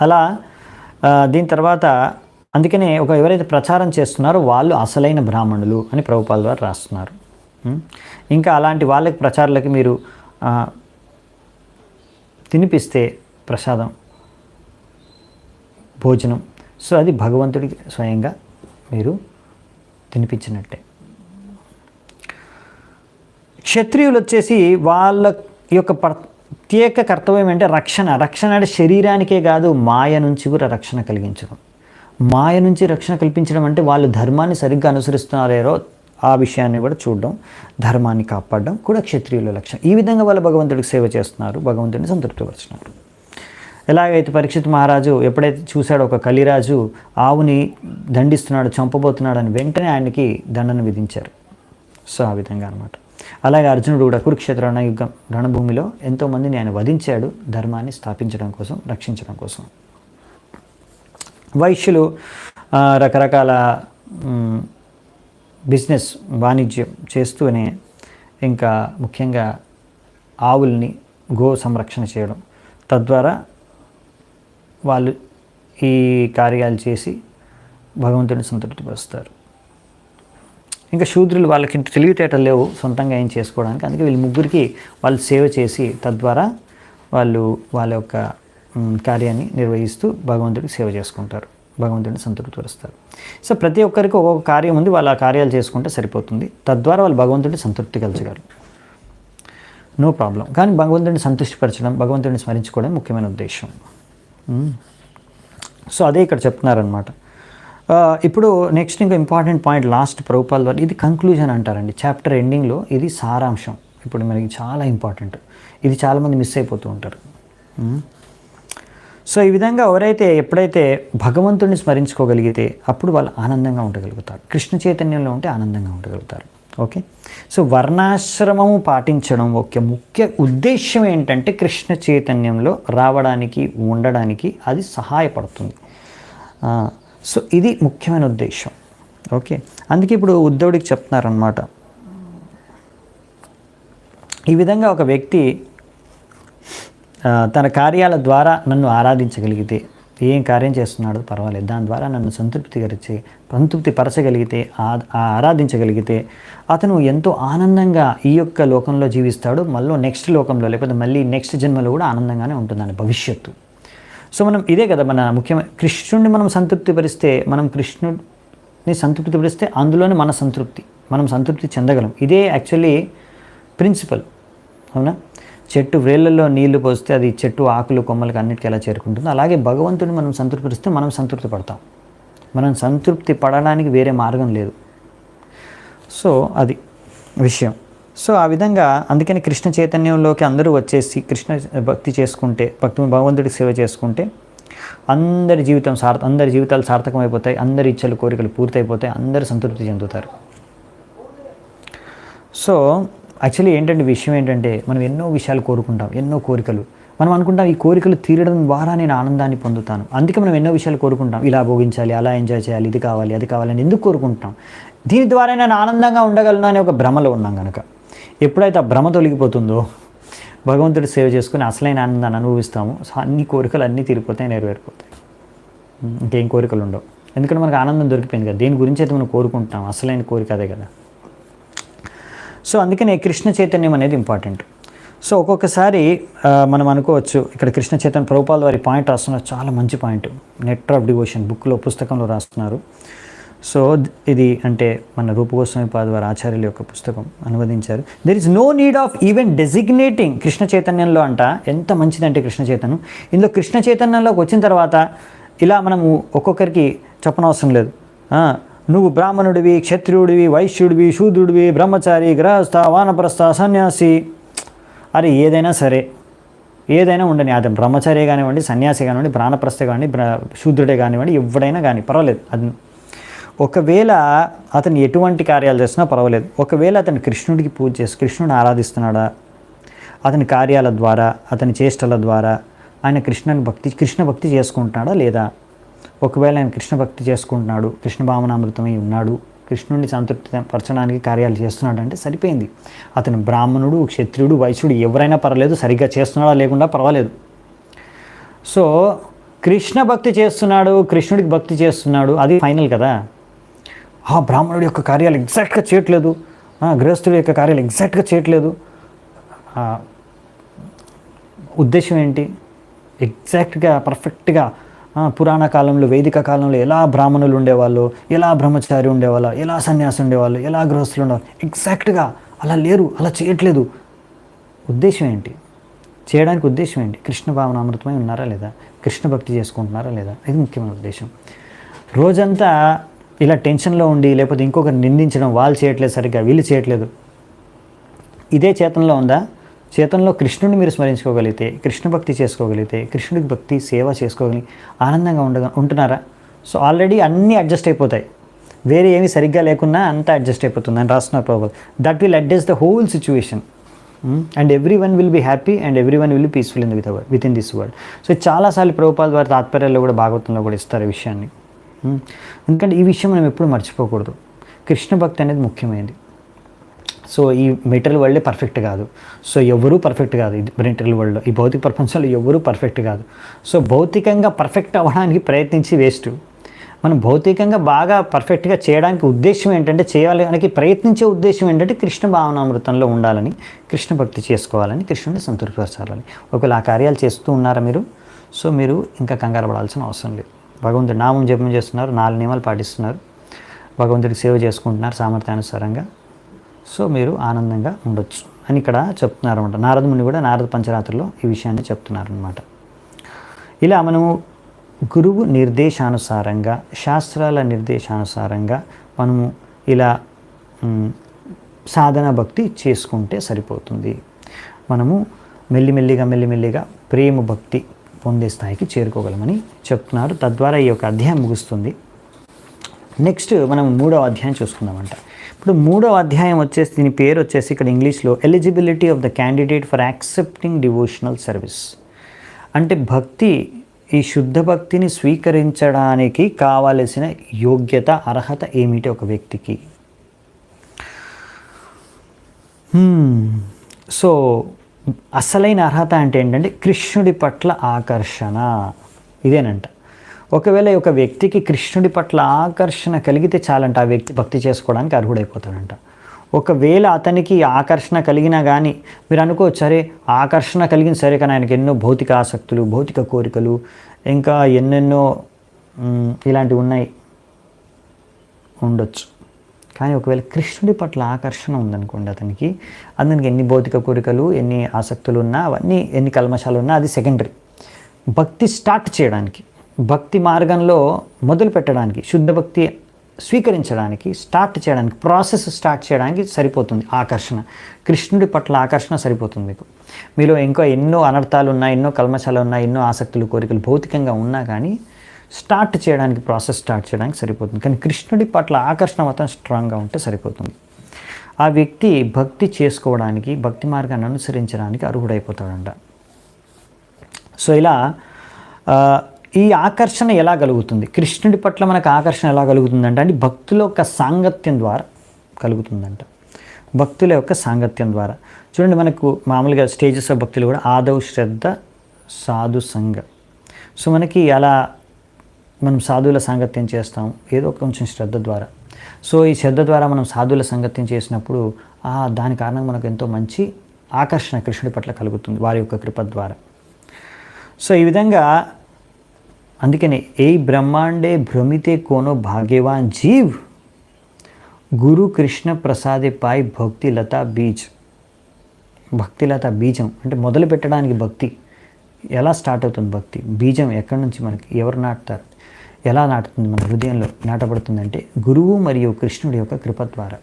అలా దీని తర్వాత అందుకనే ఎవరైతే ప్రచారం చేస్తున్నారో వాళ్ళు అసలైన బ్రాహ్మణులు అని ప్రభుపాల ద్వారా రాస్తున్నారు. ఇంకా అలాంటి వాళ్ళకి ప్రచారాలకి మీరు తినిపిస్తే ప్రసాదం, భోజనం, సో అది భగవంతుడికి స్వయంగా మీరు తినిపించినట్టే. క్షత్రియులు వచ్చేసి వాళ్ళ యొక్క ప్రత్యేక కర్తవ్యం అంటే రక్షణ అంటే శరీరానికే కాదు, మాయ నుంచి కూడా రక్షణ కలిగించడం. మాయ నుంచి రక్షణ కల్పించడం అంటే వాళ్ళు ధర్మాన్ని సరిగ్గా అనుసరిస్తున్నారో ఆ విషయాన్ని కూడా చూడడం, ధర్మాన్ని కాపాడడం కూడా క్షత్రియుల లక్ష్యం. ఈ విధంగా వాళ్ళు భగవంతుడికి సేవ చేస్తున్నారు, భగవంతుడిని సంతృప్తిపరుచున్నారు. ఎలాగైతే పరీక్షిత్ మహారాజు ఎప్పుడైతే చూశాడో ఒక కలిరాజు ఆవుని దండిస్తున్నాడు, చంపబోతున్నాడు అని వెంటనే ఆయనకి దండన విధించారు. సో ఆ విధంగా అనమాట. అలాగే అర్జునుడు కూడా కురుక్షేత్ర రణయుద్ధం రణభూమిలో ఎంతోమందిని ఆయన వధించాడు, ధర్మాన్ని స్థాపించడం కోసం, రక్షించడం కోసం. వైశ్యులు రకరకాల బిజినెస్, వాణిజ్యం చేస్తూనే ఇంకా ముఖ్యంగా ఆవుల్ని గో సంరక్షణ చేయడం, తద్వారా వాళ్ళు ఈ కార్యాలు చేసి భగవంతుడిని సంతృప్తిపరుస్తారు. ఇంకా శూద్రులు వాళ్ళకి తెలివితేటలు లేవు సొంతంగా ఏం చేసుకోవడానికి, అందుకే వీళ్ళు ముగ్గురికి వాళ్ళు సేవ చేసి తద్వారా వాళ్ళు వాళ్ళ యొక్క కార్యాన్ని నిర్వహిస్తూ భగవంతుడికి సేవ చేసుకుంటారు, భగవంతుడిని సంతృప్తిపరుస్తారు. సో ప్రతి ఒక్కరికి ఒక్కొక్క కార్యం ఉంది, వాళ్ళు ఆ కార్యాలు చేసుకుంటే సరిపోతుంది, తద్వారా వాళ్ళు భగవంతుడిని సంతృప్తి కలిగలరు, నో ప్రాబ్లం. కానీ భగవంతుడిని సంతృష్టిపరచడం, భగవంతుడిని స్మరించుకోవడం ముఖ్యమైన ఉద్దేశం. సో అదే ఇక్కడ చెప్తున్నారనమాట. ఇప్పుడు నెక్స్ట్ ఇంకా ఇంపార్టెంట్ పాయింట్ లాస్ట్ ప్రభుపాల్ ద్వారా ఇది కంక్లూజన్ అంటారండి. చాప్టర్ ఎండింగ్లో ఇది సారాంశం. ఇప్పుడు మనకి చాలా ఇంపార్టెంట్, ఇది చాలామంది మిస్ అయిపోతూ ఉంటారు. సో ఈ విధంగా ఎప్పుడైతే భగవంతుడిని స్మరించుకోగలిగితే అప్పుడు వాళ్ళు ఆనందంగా ఉండగలుగుతారు. కృష్ణ చైతన్యంలో ఉంటే ఆనందంగా ఉండగలుగుతారు. ఓకే, సో వర్ణాశ్రమము పాటించడం ఒక ముఖ్య ఉద్దేశం ఏంటంటే కృష్ణ చైతన్యంలో రావడానికి, ఉండడానికి అది సహాయపడుతుంది. సో ఇది ముఖ్యమైన ఉద్దేశం. ఓకే, అందుకే ఇప్పుడు ఉద్ధవుడికి చెప్తున్నారనమాట, ఈ విధంగా ఒక వ్యక్తి తన కార్యాల ద్వారా నన్ను ఆరాధించగలిగితే, ఏం కార్యం చేస్తున్నాడో పర్వాలేదు, దాని ద్వారా నన్ను సంతృప్తి పరచగలిగితే, ఆరాధించగలిగితే అతను ఎంతో ఆనందంగా ఈ యొక్క లోకంలో జీవిస్తాడు. మళ్ళీ నెక్స్ట్ లోకంలో లేకపోతే మళ్ళీ నెక్స్ట్ జన్మలో కూడా ఆనందంగానే ఉంటుందని భవిష్యత్తు. సో మనం ఇదే కదా మన ముఖ్యమైన, కృష్ణుడిని మనం సంతృప్తిపరిస్తే, అందులోనే మనం సంతృప్తి చెందగలం. ఇదే యాక్చువల్లీ ప్రిన్సిపల్. అవునా, చెట్టు వేళ్ళల్లో నీళ్లు పోస్తే అది చెట్టు ఆకులు కొమ్మలకు అన్నిటికీ ఎలా చేరుకుంటుందో అలాగే భగవంతుడిని మనం సంతృప్తిపరిస్తే మనం సంతృప్తి పడతాం. మనం సంతృప్తి పడడానికి వేరే మార్గం లేదు. సో అది విషయం. సో ఆ విధంగా అందుకని కృష్ణ చైతన్యంలోకి అందరూ వచ్చేసి కృష్ణ భక్తి చేసుకుంటే, భగవంతుడికి సేవ చేసుకుంటే అందరి జీవితాలు సార్థకమైపోతాయి, అందరి ఇచ్చలు కోరికలు పూర్తయిపోతాయి, అందరూ సంతృప్తి చెందుతారు. సో యాక్చువల్లీ విషయం ఏంటంటే మనం ఎన్నో విషయాలు కోరుకుంటాం, ఎన్నో కోరికలు. మనం అనుకుంటాం ఈ కోరికలు తీరడం ద్వారా నేను ఆనందాన్ని పొందుతాను. అందుకే మనం ఎన్నో విషయాలు కోరుకుంటాం, ఇలా భోగించాలి, అలా ఎంజాయ్ చేయాలి, ఇది కావాలి, అది కావాలని ఎందుకు కోరుకుంటాం? దీని ద్వారా నేను ఆనందంగా ఉండగలను అనే ఒక భ్రమలో ఉన్నాం కనుక. ఎప్పుడైతే ఆ భ్రమ తొలగిపోతుందో భగవంతుడి సేవ చేసుకుని అసలైన ఆనందాన్ని అనుభవిస్తాము. అన్ని కోరికలు అన్నీ తీరిపోతాయి, నెరవేరిపోతాయి, ఇంకేం కోరికలు ఉండవు. ఎందుకంటే మనకు ఆనందం దొరికిపోయింది కదా. దేని గురించి అయితే మనం కోరుకుంటాం, అసలైన కోరిక అదే కదా. సో అందుకనే కృష్ణ చైతన్యం అనేది ఇంపార్టెంట్. సో ఒక్కొక్కసారి మనం అనుకోవచ్చు, ఇక్కడ కృష్ణ చైతన్య ప్రభుపాల్ వారి పాయింట్ రాస్తున్నారు, చాలా మంచి పాయింట్. నెక్టర్ ఆఫ్ డివోషన్ పుస్తకంలో రాస్తున్నారు. సో ఇది అంటే మన రూప గోస్వామి పాద వారి ఆచార్యుల యొక్క పుస్తకం అనువదించారు. There is no need of even designating. Krishna చైతన్యంలో ఎంత మంచిదంటే కృష్ణ చైతన్యం, ఇందులో కృష్ణ చైతన్యంలోకి వచ్చిన తర్వాత ఇలా మనము ఒక్కొక్కరికి చెప్పనవసరం లేదు. నువ్వు బ్రాహ్మణుడివి, క్షత్రియుడివి, వైశ్యుడివి, శూద్రుడివి, బ్రహ్మచారి, గృహస్థ, వానప్రస్థ, సన్యాసి, అరే ఏదైనా సరే, ఏదైనా ఉండని, అది బ్రహ్మచారి కానివ్వండి, సన్యాసి కానివ్వండి, ప్రాణప్రస్థ కానివ్వండి, శూద్రుడే కానివ్వండి, ఎవడైనా కానీ పర్వాలేదు. అది ఒకవేళ అతను ఎటువంటి కార్యాలు చేసినా పర్వాలేదు. ఒకవేళ అతను కృష్ణుడికి పూజ చేసి కృష్ణుడిని ఆరాధిస్తున్నాడా, అతని కార్యాల ద్వారా, అతని చేష్టల ద్వారా ఆయన కృష్ణ భక్తి చేసుకుంటున్నాడా లేదా? ఒకవేళ ఆయన కృష్ణ భక్తి చేసుకుంటున్నాడు, కృష్ణ భావనామృతమై ఉన్నాడు, కృష్ణుడిని సంతృప్తి పరచడానికి కార్యాలు చేస్తున్నాడు అంటే సరిపోయింది. అతను బ్రాహ్మణుడు, క్షత్రియుడు, వైశ్యుడు ఎవరైనా పర్వాలేదు, సరిగ్గా చేస్తున్నాడా లేకుండా పర్వాలేదు. సో కృష్ణ భక్తి చేస్తున్నాడు, కృష్ణుడికి భక్తి చేస్తున్నాడు, అది ఫైనల్ కదా. బ్రాహ్మణుడి యొక్క కార్యాలు ఎగ్జాక్ట్గా చేయట్లేదు, గృహస్థుడి యొక్క కార్యాలు ఎగ్జాక్ట్గా చేయట్లేదు, ఉద్దేశం ఏంటి? ఎగ్జాక్ట్గా పర్ఫెక్ట్గా పురాణ కాలంలో, వైదిక కాలంలో ఎలా బ్రాహ్మణులు ఉండేవాళ్ళు, ఎలా బ్రహ్మచారి ఉండేవాళ్ళు, ఎలా సన్యాసి ఉండేవాళ్ళు, ఎలా గృహస్థులు ఉండేవాళ్ళు, ఎగ్జాక్ట్గా అలా లేరు, అలా చేయట్లేదు. ఉద్దేశం ఏంటి? చేయడానికి ఉద్దేశం ఏంటి? కృష్ణ భావనామృతమై ఉన్నారా లేదా, కృష్ణ భక్తి చేసుకుంటున్నారా లేదా, ఇది ముఖ్యమైన ఉద్దేశం. రోజంతా ఇలా టెన్షన్లో ఉండి లేకపోతే ఇంకొకరు నిందించడం, వాళ్ళు చేయట్లేదు సరిగ్గా, వీళ్ళు చేయట్లేదు, ఇదే చేతనలో ఉందా? చేతనలో కృష్ణుడిని మీరు స్మరించుకోగలిగితే, కృష్ణ భక్తి చేసుకోగలిగితే, కృష్ణుడికి భక్తి సేవ చేసుకోగలిగి ఆనందంగా ఉంటున్నారా? సో ఆల్రెడీ అన్నీ అడ్జస్ట్ అయిపోతాయి, వేరే ఏమీ సరిగ్గా లేకున్నా అంతా అడ్జస్ట్ అయిపోతుంది అని రాస్తున్నారు Prabhupada. That will adjust the whole situation and every one will be happy and every one will be peaceful with in this world. So చాలాసార్లు ప్రభుపాల్ వారి తాత్పర్యాల్లో కూడా, భాగవతంలో కూడా ఇస్తారు ఈ విషయాన్ని. ఎందుకంటే ఈ విషయం మనం ఎప్పుడూ మర్చిపోకూడదు. కృష్ణ భక్తి అనేది ముఖ్యమైనది. సో ఈ మెటీరియల్ వరల్డే పర్ఫెక్ట్ కాదు. సో ఎవరూ పర్ఫెక్ట్ కాదు ఈ మెటీరియల్ వరల్డ్లో, ఈ భౌతిక ప్రపంచంలో ఎవరూ పర్ఫెక్ట్ కాదు. సో భౌతికంగా పర్ఫెక్ట్ అవ్వడానికి ప్రయత్నించి వేస్ట్. మనం భౌతికంగా బాగా పర్ఫెక్ట్గా చేయడానికి ఉద్దేశం ఏంటంటే, చేయాలని ప్రయత్నించే ఉద్దేశం ఏంటంటే కృష్ణ భావనామృతంలో ఉండాలని, కృష్ణ భక్తి చేసుకోవాలని, కృష్ణుడిని సంతృప్తిపరచాలని. ఒకవేళ ఆ కార్యాలు చేస్తూ ఉన్నారా మీరు, సో మీరు ఇంకా కంగారు పడాల్సిన అవసరం లేదు. భగవంతుడి నామం జపం చేస్తున్నారు, 4 నియమాలు పాటిస్తున్నారు, భగవంతుడికి సేవ చేసుకుంటున్నారు సామర్థ్యానుసారంగా, సో మీరు ఆనందంగా ఉండొచ్చు అని ఇక్కడ చెప్తున్నారు అనమాట. ముని కూడా నారద పంచరాత్రిలో ఈ విషయాన్ని చెప్తున్నారు అనమాట. ఇలా మనము గురువు నిర్దేశానుసారంగా, శాస్త్రాల నిర్దేశానుసారంగా మనము ఇలా సాధన భక్తి చేసుకుంటే సరిపోతుంది. మనము మెల్లిమెల్లిగా ప్రేమ భక్తి పొందే స్థాయికి చేరుకోగలమని చెప్తున్నారు. తద్వారా ఈ యొక్క అధ్యాయం ముగుస్తుంది. నెక్స్ట్ మనం 3వ అధ్యాయం చూసుకుందామంట. ఇప్పుడు 3వ అధ్యాయం వచ్చేసి, దీని పేరు వచ్చేసి ఇక్కడ ఇంగ్లీష్లో eligibility of the candidate for accepting devotional service. అంటే భక్తి, ఈ శుద్ధ భక్తిని స్వీకరించడానికి కావలసిన యోగ్యత, అర్హత ఏమిటి ఒక వ్యక్తికి. సో అసలైన అర్హత అంటే ఏంటంటే కృష్ణుడి పట్ల ఆకర్షణ, ఇదేనంట. ఒకవేళ ఒక వ్యక్తికి కృష్ణుడి పట్ల ఆకర్షణ కలిగితే చాలంట, ఆ వ్యక్తి భక్తి చేసుకోవడానికి అర్హుడైపోతాడంట. ఒకవేళ అతనికి ఆకర్షణ కలిగినా కానీ మీరు అనుకోవచ్చు, సరే ఆకర్షణ కలిగింది సరే, కానీ ఆయనకి ఎన్నో భౌతిక ఆసక్తులు, భౌతిక కోరికలు, ఇంకా ఎన్నెన్నో ఇలాంటివి ఉండొచ్చు. కానీ ఒకవేళ కృష్ణుడి పట్ల ఆకర్షణ ఉందనుకోండి అతనికి ఎన్ని భౌతిక కోరికలు, ఎన్ని ఆసక్తులు ఉన్నా, అవన్నీ ఎన్ని కల్మషాలు ఉన్నా అది సెకండరీ. భక్తి స్టార్ట్ చేయడానికి, భక్తి మార్గంలో మొదలు పెట్టడానికి, శుద్ధ భక్తి స్వీకరించడానికి, స్టార్ట్ చేయడానికి, ప్రాసెస్ స్టార్ట్ చేయడానికి సరిపోతుంది ఆకర్షణ. కృష్ణుడి పట్ల ఆకర్షణ సరిపోతుంది మీకు. మీలో ఇంకా ఎన్నో అనర్థాలు ఉన్నాయి, ఎన్నో కల్మషాలు ఉన్నాయి, ఎన్నో ఆసక్తులు, కోరికలు భౌతికంగా ఉన్నా కానీ స్టార్ట్ చేయడానికి, ప్రాసెస్ స్టార్ట్ చేయడానికి సరిపోతుంది. కానీ కృష్ణుడి పట్ల ఆకర్షణ మాత్రం స్ట్రాంగ్గా ఉంటే సరిపోతుంది. ఆ వ్యక్తి భక్తి చేసుకోవడానికి, భక్తి మార్గాన్ని అనుసరించడానికి అర్హుడైపోతాడంట. సో ఇలా ఈ ఆకర్షణ ఎలా కలుగుతుంది, కృష్ణుడి పట్ల మనకు ఆకర్షణ ఎలా కలుగుతుందంట అంటే భక్తుల యొక్క సాంగత్యం ద్వారా కలుగుతుందంట. భక్తుల యొక్క సాంగత్యం ద్వారా. చూడండి, మనకు మామూలుగా స్టేజెస్ ఆఫ్ భక్తులు కూడా ఆదౌ శ్రద్ధ, సాధు సంగ. సో మనకి అలా మనం సాధువుల సాంగత్యం చేస్తాం ఏదో కొంచెం శ్రద్ధ ద్వారా. సో ఈ శ్రద్ధ ద్వారా మనం సాధువుల సాంగత్యం చేసినప్పుడు దాని కారణంగా మనకు ఎంతో మంచి ఆకర్షణ కృష్ణుడి పట్ల కలుగుతుంది వారి యొక్క కృప ద్వారా. సో ఈ విధంగా అందుకనే ఏ బ్రహ్మాండే భ్రమితే కోనో భాగ్యవాన్ జీవ్, గురు కృష్ణ ప్రసాదే పాయ్ భక్తి లతా బీజ్. భక్తిలత బీజం అంటే మొదలు పెట్టడానికి భక్తి ఎలా స్టార్ట్ అవుతుంది, భక్తి బీజం ఎక్కడి నుంచి మనకి ఎవరు నాటుతారు, ఎలా నాటుతుంది మన హృదయంలో నాటబడుతుందంటే గురువు మరియు కృష్ణుడి యొక్క కృప ద్వారా.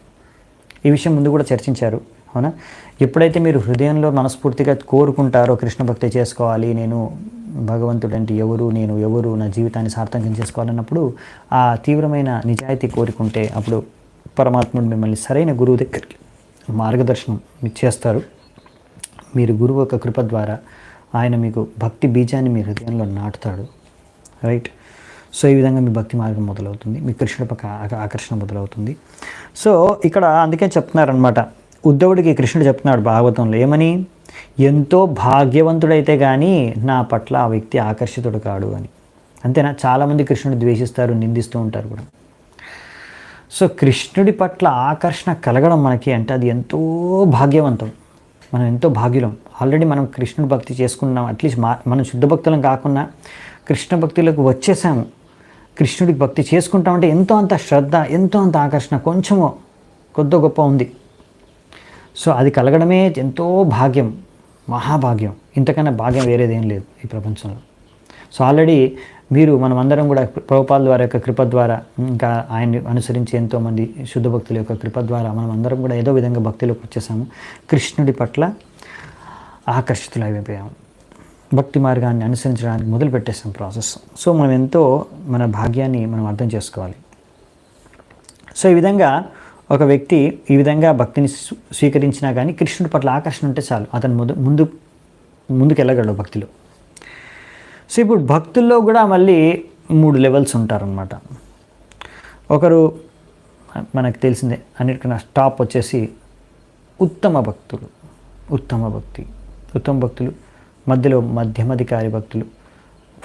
ఈ విషయం ముందు కూడా చర్చించారు, అవునా? ఎప్పుడైతే మీరు హృదయంలో మనస్ఫూర్తిగా కోరుకుంటారో కృష్ణ భక్తి చేసుకోవాలి, నేను భగవంతుడు అంటే ఎవరు, నేను ఎవరు, నా జీవితాన్ని సార్థకం చేసుకోవాలన్నప్పుడు ఆ తీవ్రమైన నిజాయితీ కోరుకుంటే అప్పుడు పరమాత్ముడు మిమ్మల్ని సరైన గురువు దగ్గరికి మార్గదర్శనం మీకు చేస్తారు. మీరు గురువు యొక్క కృప ద్వారా ఆయన మీకు భక్తి బీజాన్ని మీ హృదయంలో నాటుతాడు, రైట్? సో ఈ విధంగా మీ భక్తి మార్గం మొదలవుతుంది, మీ కృష్ణుడి పక్క ఆకర్షణ మొదలవుతుంది. సో ఇక్కడ అందుకే చెప్తున్నారనమాట, ఉద్ధవుడికి కృష్ణుడు చెప్తున్నాడు భాగవతంలో ఏమని, ఎంతో భాగ్యవంతుడైతే కానీ నా పట్ల ఆ వ్యక్తి ఆకర్షితుడు కాడు అని. అంతేనా? చాలామంది కృష్ణుడు ద్వేషిస్తారు, నిందిస్తూ ఉంటారు కూడా. సో కృష్ణుడి పట్ల ఆకర్షణ కలగడం మనకి అంటే అది ఎంతో భాగ్యవంతం, మనం ఎంతో భాగ్యులం. ఆల్రెడీ మనం కృష్ణుడి భక్తి చేసుకున్నాం, అట్లీస్ట్ మనం శుద్ధ భక్తులం కాకుండా కృష్ణ భక్తులకు వచ్చేసాము. కృష్ణుడికి భక్తి చేసుకుంటామంటే ఎంతో అంత శ్రద్ధ, ఎంతో అంత ఆకర్షణ కొంచెమో కొద్ది గొప్ప ఉంది. సో అది కలగడమే ఎంతో భాగ్యం, మహాభాగ్యం. ఇంతకన్నా భాగ్యం వేరేదేం లేదు ఈ ప్రపంచంలో. సో ఆల్రెడీ మనమందరం కూడా ప్రభుపాదుల వారి యొక్క కృప ద్వారా, ఇంకా ఆయన్ని అనుసరించి ఎంతోమంది శుద్ధ భక్తుల యొక్క కృప ద్వారా మనం అందరం కూడా ఏదో విధంగా భక్తిలోకి వచ్చేసాము, కృష్ణుడి పట్ల ఆకర్షితులైపోయాము, భక్తి మార్గాన్ని అనుసరించడానికి మొదలు పెట్టేసాం ప్రాసెస్. సో మనం ఎంతో మన భాగ్యాన్ని మనం అర్థం చేసుకోవాలి. సో ఈ విధంగా ఒక వ్యక్తి ఈ విధంగా భక్తిని స్వీకరించినా కానీ కృష్ణుడి పట్ల ఆకర్షణ ఉంటే చాలు, అతను ముందుకు వెళ్ళగలడు భక్తిలో. సో ఇప్పుడు భక్తుల్లో కూడా మళ్ళీ 3 లెవెల్స్ ఉంటారనమాట. ఒకరు మనకు తెలిసిందే, అన్నిటికన్నా టాప్ వచ్చేసి ఉత్తమ భక్తులు. ఉత్తమ భక్తులు, మధ్యలో మధ్యమాధికారి భక్తులు,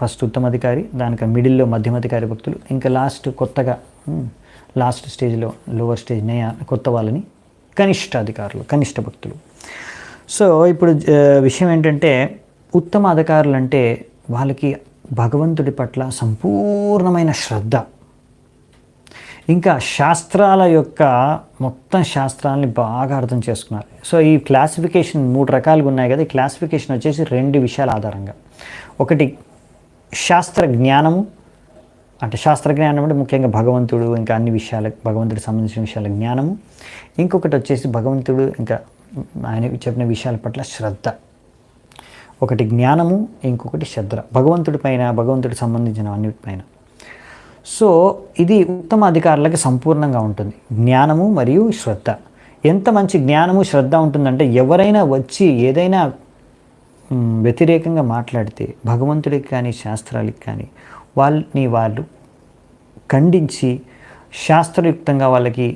ఫస్ట్ ఉత్తమాధికారి, దానికి మిడిల్లో మధ్యమాధికారి భక్తులు, ఇంకా కొత్తగా లాస్ట్ స్టేజ్లో లోవర్ స్టేజ్ కొత్త వాళ్ళని కనిష్టాధికారులు, కనిష్ట భక్తులు. సో ఇప్పుడు విషయం ఏంటంటే ఉత్తమ అధికారులు అంటే వాళ్ళకి భగవంతుడి పట్ల సంపూర్ణమైన శ్రద్ధ, ఇంకా శాస్త్రాల యొక్క మొత్తం శాస్త్రాలని బాగా అర్థం చేసుకున్నారు. సో ఈ క్లాసిఫికేషన్ 3 రకాలుగా ఉన్నాయి కదా. ఈ క్లాసిఫికేషన్ వచ్చేసి 2 విషయాల ఆధారంగా. ఒకటి శాస్త్ర జ్ఞానము, అంటే శాస్త్రజ్ఞానం అంటే ముఖ్యంగా భగవంతుడు ఇంకా అన్ని విషయాలకు భగవంతుడికి సంబంధించిన విషయాల జ్ఞానము, ఇంకొకటి వచ్చేసి భగవంతుడు ఇంకా ఆయన చెప్పిన విషయాల పట్ల శ్రద్ధ. ఒకటి జ్ఞానము, ఇంకొకటి శ్రద్ధ భగవంతుడి పైన, భగవంతుడికి సంబంధించిన అన్నిటిపైన. సో ఇది ఉత్తమ అధికారులకి సంపూర్ణంగా ఉంటుంది, జ్ఞానము మరియు శ్రద్ధ. ఎంత మంచి జ్ఞానము శ్రద్ధ ఉంటుందంటే ఎవరైనా వచ్చి ఏదైనా వ్యతిరేకంగా మాట్లాడితే భగవంతుడికి కానీ శాస్త్రాలకి కానీ వాళ్ళు ఖండించి శాస్త్రయుక్తంగా వాళ్ళకి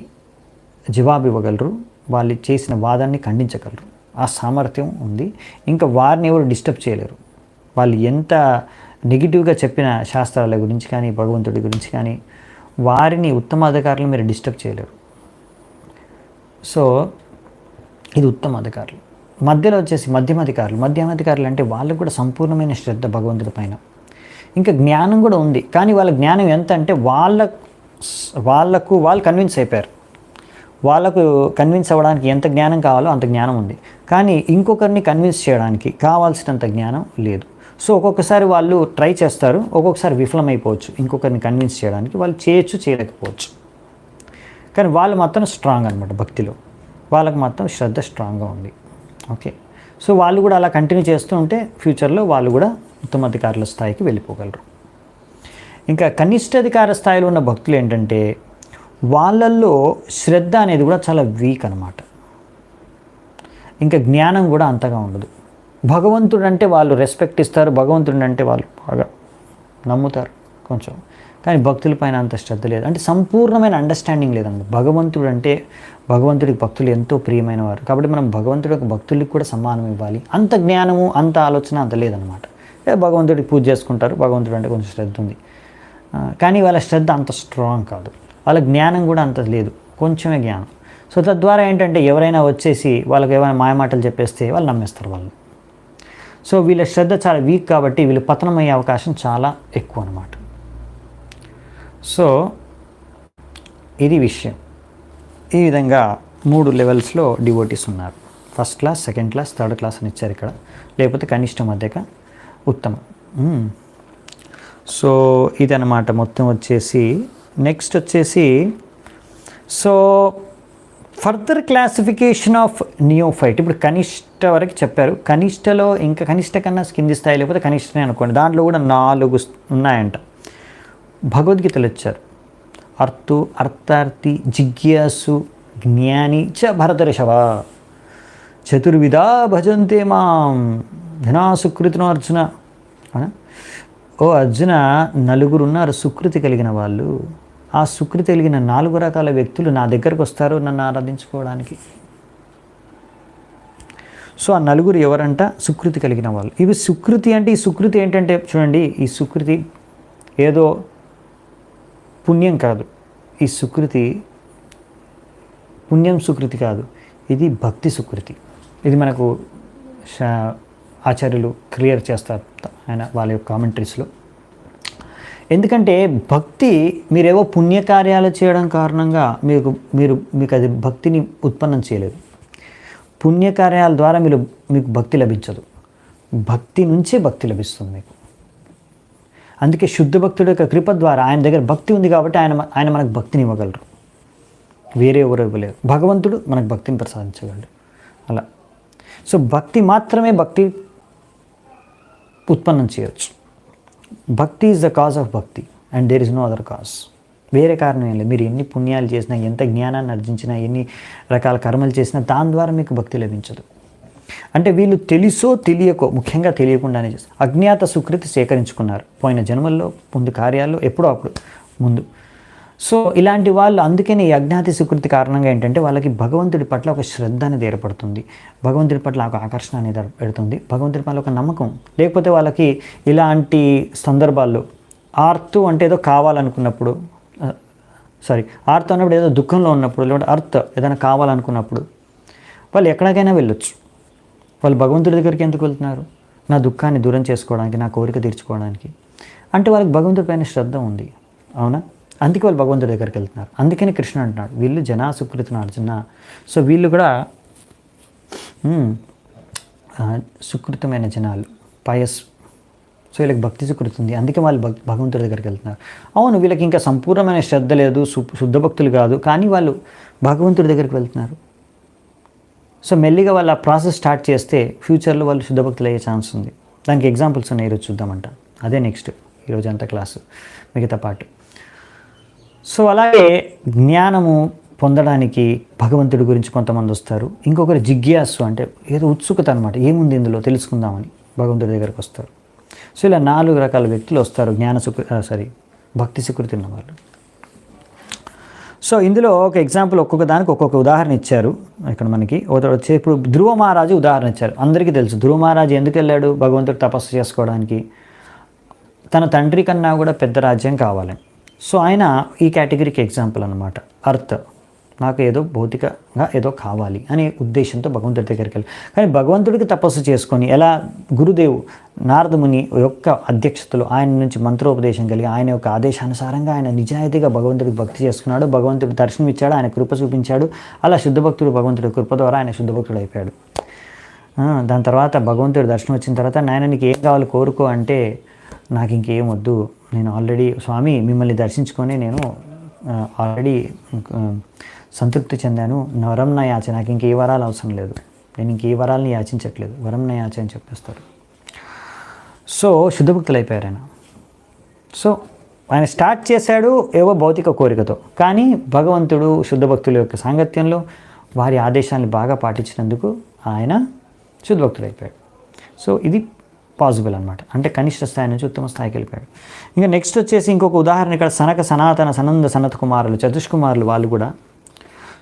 జవాబు ఇవ్వగలరు, వాళ్ళు చేసిన వాదాన్ని ఖండించగలరు. ఆ సామర్థ్యం ఉంది. ఇంకా వారిని ఎవరు డిస్టర్బ్ చేయలేరు. వాళ్ళు ఎంత నెగిటివ్గా చెప్పిన శాస్త్రాల గురించి కానీ భగవంతుడి గురించి కానీ వారిని ఉత్తమ అధికారులు మీరు డిస్టర్బ్ చేయలేరు. సో ఇది ఉత్తమ అధికారులు. మధ్యలో వచ్చేసి మధ్యమాధికారులు అంటే వాళ్ళకు కూడా సంపూర్ణమైన శ్రద్ధ భగవంతుడి పైన. ఇంకా జ్ఞానం కూడా ఉంది, కానీ వాళ్ళ జ్ఞానం ఎంత అంటే వాళ్ళు కన్విన్స్ అయిపోయారు. వాళ్ళకు కన్విన్స్ అవ్వడానికి ఎంత జ్ఞానం కావాలో అంత జ్ఞానం ఉంది, కానీ ఇంకొకరిని కన్విన్స్ చేయడానికి కావాల్సినంత జ్ఞానం లేదు. సో ఒక్కొక్కసారి వాళ్ళు ట్రై చేస్తారు, ఒక్కొక్కసారి విఫలమైపోవచ్చు. ఇంకొకరిని కన్విన్స్ చేయడానికి వాళ్ళు చేయలేకపోవచ్చు. కానీ వాళ్ళు మాత్రం స్ట్రాంగ్ అనమాట భక్తిలో, వాళ్ళకి మాత్రం శ్రద్ధ స్ట్రాంగ్గా ఉంది. ఓకే, సో వాళ్ళు కూడా అలా కంటిన్యూ చేస్తూ ఉంటే ఫ్యూచర్లో వాళ్ళు కూడా ఉత్తమ అధికారుల స్థాయికి వెళ్ళిపోగలరు. ఇంకా కనిష్ట అధికార స్థాయిలో ఉన్న భక్తులు ఏంటంటే వాళ్ళల్లో శ్రద్ధ అనేది కూడా చాలా వీక్ అనమాట. ఇంకా జ్ఞానం కూడా అంతగా ఉండదు. భగవంతుడు అంటే వాళ్ళు రెస్పెక్ట్ ఇస్తారు, భగవంతుడు అంటే వాళ్ళు బాగా నమ్ముతారు కొంచెం, కానీ భక్తుల పైన అంత శ్రద్ధ లేదు. అంటే సంపూర్ణమైన అండర్స్టాండింగ్ లేదన్నమాట. భగవంతుడు అంటే భగవంతుడికి భక్తులు ఎంతో ప్రియమైన వారు, కాబట్టి మనం భగవంతుడికి భక్తులకి కూడా సమ్మానం ఇవ్వాలి. అంత జ్ఞానము అంత ఆలోచన అంత లేదనమాట. భగవంతుడికి పూజ చేసుకుంటారు, భగవంతుడు అంటే కొంచెం శ్రద్ధ ఉంది, కానీ వాళ్ళ శ్రద్ధ అంత స్ట్రాంగ్ కాదు. వాళ్ళ జ్ఞానం కూడా అంత లేదు, కొంచెమే జ్ఞానం. సో తద్వారా ఏంటంటే ఎవరైనా వచ్చేసి వాళ్ళకి ఏమైనా మాయమాటలు చెప్పేస్తే వాళ్ళు నమ్మేస్తారు వాళ్ళని. సో వీళ్ళ శ్రద్ధ చాలా వీక్ కాబట్టి వీళ్ళు పతనమయ్యే అవకాశం చాలా ఎక్కువ అనమాట. సో ఇది విషయం. ఈ విధంగా 3 లెవెల్స్లో డివోటీస్ ఉన్నారు. First class, second class, third class అని ఇచ్చారు ఇక్కడ, లేకపోతే కనిష్ట, మధ్యక, ఉత్తమం. సో ఇదన్నమాట మొత్తం వచ్చేసి. నెక్స్ట్ వచ్చేసి సో ఫర్దర్ క్లాసిఫికేషన్ ఆఫ్ నియోఫైట్. ఇప్పుడు కనిష్ట వరకు చెప్పారు. కనిష్టలో ఇంకా కనిష్ట కన్నా కింది స్థాయి, లేకపోతే కనిష్టనే అనుకోండి, దాంట్లో కూడా 4 ఉన్నాయంట. భగవద్గీతలు ఇచ్చారు. అర్థార్థి, జిజ్ఞాసు, జ్ఞాని చ భరతర్షభ చతుర్విధా భజంతే మాం ధనా సుకృతినో అర్జున. ఓ అర్జున, 4 ఉన్నారు సుకృతి కలిగిన వాళ్ళు. ఆ సుకృతి కలిగిన 4 రకాల వ్యక్తులు నా దగ్గరకు వస్తారు నన్ను ఆరాధించుకోవడానికి. సో ఆ 4 ఎవరంట? సుకృతి కలిగిన వాళ్ళు. ఇవి సుకృతి అంటే, ఈ సుకృతి ఏంటంటే చూడండి, ఈ సుకృతి ఏదో పుణ్యం కాదు. ఈ సుకృతి పుణ్యం సుకృతి కాదు, ఇది భక్తి సుకృతి. ఇది మనకు ఆచార్యులు క్లియర్ చేస్తారు ఆయన వాళ్ళ యొక్క కామెంటరీస్లో. ఎందుకంటే భక్తి మీరేవో పుణ్యకార్యాలు చేయడం కారణంగా మీకు అది భక్తిని ఉత్పన్నం చేయలేదు. పుణ్యకార్యాల ద్వారా మీకు భక్తి లభించదు, భక్తి నుంచే భక్తి లభిస్తుంది మీకు. అందుకే శుద్ధ భక్తుడి యొక్క కృప ద్వారా ఆయన దగ్గర భక్తి ఉంది కాబట్టి ఆయన మనకు భక్తిని ఇవ్వగలరు, వేరే ఎవరు ఇవ్వలేరు. భగవంతుడు మనకు భక్తిని ప్రసాదించగలడు అలా. సో భక్తి మాత్రమే భక్తి ఉత్పన్నం చేయవచ్చు. Bhakti is the cause of bhakti and there is no other cause. వేరే కారణం ఏం లేదు. మీరు ఎన్ని పుణ్యాలు చేసినా, ఎంత జ్ఞానాన్ని ఆర్జించినా, ఎన్ని రకాల కర్మలు చేసినా దాని ద్వారా మీకు భక్తి లభించదు. అంటే వీళ్ళు తెలుసో తెలియకో, ముఖ్యంగా తెలియకుండానే చేస్తారు. అజ్ఞాత సుకృతి సేకరించుకున్నారు పోయిన జన్మల్లో, ముందు కార్యాల్లో, ఎప్పుడో అప్పుడు ముందు. సో ఇలాంటి వాళ్ళు అందుకని ఈ అజ్ఞాతి సుకృతి కారణంగా ఏంటంటే వాళ్ళకి భగవంతుడి పట్ల ఒక శ్రద్ధ అనేది ఏర్పడుతుంది, భగవంతుడి పట్ల ఒక ఆకర్షణ అనేది ఏర్పడుతుంది, భగవంతుడి పట్ల ఒక నమ్మకం. లేకపోతే వాళ్ళకి ఇలాంటి సందర్భాల్లో ఆర్తు అంటే ఏదో కావాలనుకున్నప్పుడు, ఆర్త్ అన్నప్పుడు ఏదో దుఃఖంలో ఉన్నప్పుడు, లేకపోతే అర్త్ ఏదైనా కావాలనుకున్నప్పుడు వాళ్ళు ఎక్కడికైనా వెళ్ళొచ్చు. వాళ్ళు భగవంతుడి దగ్గరికి ఎందుకు వెళ్తున్నారు? నా దుఃఖాన్ని దూరం చేసుకోవడానికి, నా కోరిక తీర్చుకోవడానికి. అంటే వాళ్ళకి భగవంతుడి పైన శ్రద్ధ ఉంది, అవునా? అందుకే వాళ్ళు భగవంతుడి దగ్గరికి వెళ్తున్నారు. అందుకని కృష్ణ అంటున్నాడు వీళ్ళు జనా సుకృతిన అర్జున. సో వీళ్ళు కూడా సుకృతమైన జనాలు, పయస్ సో వీళ్ళకి భక్తి సుకృతి ఉంది, అందుకే వాళ్ళు భగవంతుడి దగ్గరికి వెళ్తున్నారు. అవును, వీళ్ళకి ఇంకా సంపూర్ణమైన శ్రద్ధ లేదు, శుద్ధ భక్తులు కాదు, కానీ వాళ్ళు భగవంతుడి దగ్గరికి వెళ్తున్నారు. సో మెల్లిగా వాళ్ళు ఆ ప్రాసెస్ స్టార్ట్ చేస్తే ఫ్యూచర్లో వాళ్ళు శుద్ధ భక్తులు అయ్యే ఛాన్స్ ఉంది. దానికి ఎగ్జాంపుల్స్ ఉన్నాయి, ఈరోజు చూద్దామంట. అదే నెక్స్ట్ ఈరోజు అంతా క్లాసు మిగతా పాటు. సో అలాగే జ్ఞానము పొందడానికి భగవంతుడి గురించి కొంతమంది వస్తారు. ఇంకొకరు జిజ్ఞాసు, అంటే ఏదో ఉత్సుకత అనమాట, ఏముంది ఇందులో తెలుసుకుందామని భగవంతుడి దగ్గరికి వస్తారు. సో ఇలా 4 రకాల వ్యక్తులు వస్తారు భక్తి సుకృతి ఉన్న వాళ్ళు. సో ఇందులో ఒక ఎగ్జాంపుల్, ఒక్కొక్క దానికి ఒక్కొక్క ఉదాహరణ ఇచ్చారు ఇక్కడ మనకి. వచ్చే ఇప్పుడు ధ్రువ మహారాజు ఉదాహరణ ఇచ్చారు. అందరికీ తెలుసు ధ్రువ మహారాజు ఎందుకు వెళ్ళాడు భగవంతుడు తపస్సు చేసుకోవడానికి. తన తండ్రి కన్నా కూడా పెద్ద రాజ్యం కావాలి. సో ఆయన ఈ కేటగిరీకి ఎగ్జాంపుల్ అనమాట. అర్త్, నాకు ఏదో భౌతికంగా ఏదో కావాలి అనే ఉద్దేశంతో భగవంతుడి దగ్గరికి వెళ్ళి, కానీ భగవంతుడికి తపస్సు చేసుకొని ఎలా గురుదేవు నారదముని యొక్క అధ్యక్షతలో ఆయన నుంచి మంత్రోపదేశం కలిగి ఆయన యొక్క ఆదేశానుసారంగా ఆయన నిజాయితీగా భగవంతుడికి భక్తి చేసుకున్నాడు, భగవంతుడికి దర్శనం ఇచ్చాడు, ఆయన కృప చూపించాడు. అలా శుద్ధ భక్తుడు భగవంతుడి కృప ద్వారా ఆయన శుద్ధ భక్తుడు అయిపోయాడు. దాని తర్వాత భగవంతుడి దర్శనం వచ్చిన తర్వాత, నాయన నీకు ఏం కావాలి కోరుకో అంటే, నాకు ఇంకేం వద్దు, నేను ఆల్రెడీ స్వామి మిమ్మల్ని దర్శించుకొని నేను ఆల్రెడీ సంతృప్తి చెందాను, వరం నా యాచ, నాకు ఇంకే వరాలు అవసరం లేదు, నేను ఇంకే వరాలని యాచించట్లేదు, వరం నా యాచ అని చెప్పేస్తారు. సో శుద్ధభక్తులు అయిపోయారు ఆయన. సో ఆయన స్టార్ట్ చేశాడు ఏవో భౌతిక కోరికతో, కానీ భగవంతుడు శుద్ధభక్తుల యొక్క సాంగత్యంలో వారి ఆదేశాన్ని బాగా పాటించినందుకు ఆయన శుద్ధభక్తుడు అయిపోయాడు. సో ఇది పాసిబుల్ అనమాట. అంటే కనిష్ట స్థాయి నుంచి ఉత్తమ స్థాయికి వెళ్ళిపోయాడు. ఇంకా నెక్స్ట్ వచ్చేసి ఇంకొక ఉదాహరణ ఇక్కడ సనక సనాతన సనంద సనత్ కుమారులు, చతుష్కుమారులు వాళ్ళు కూడా.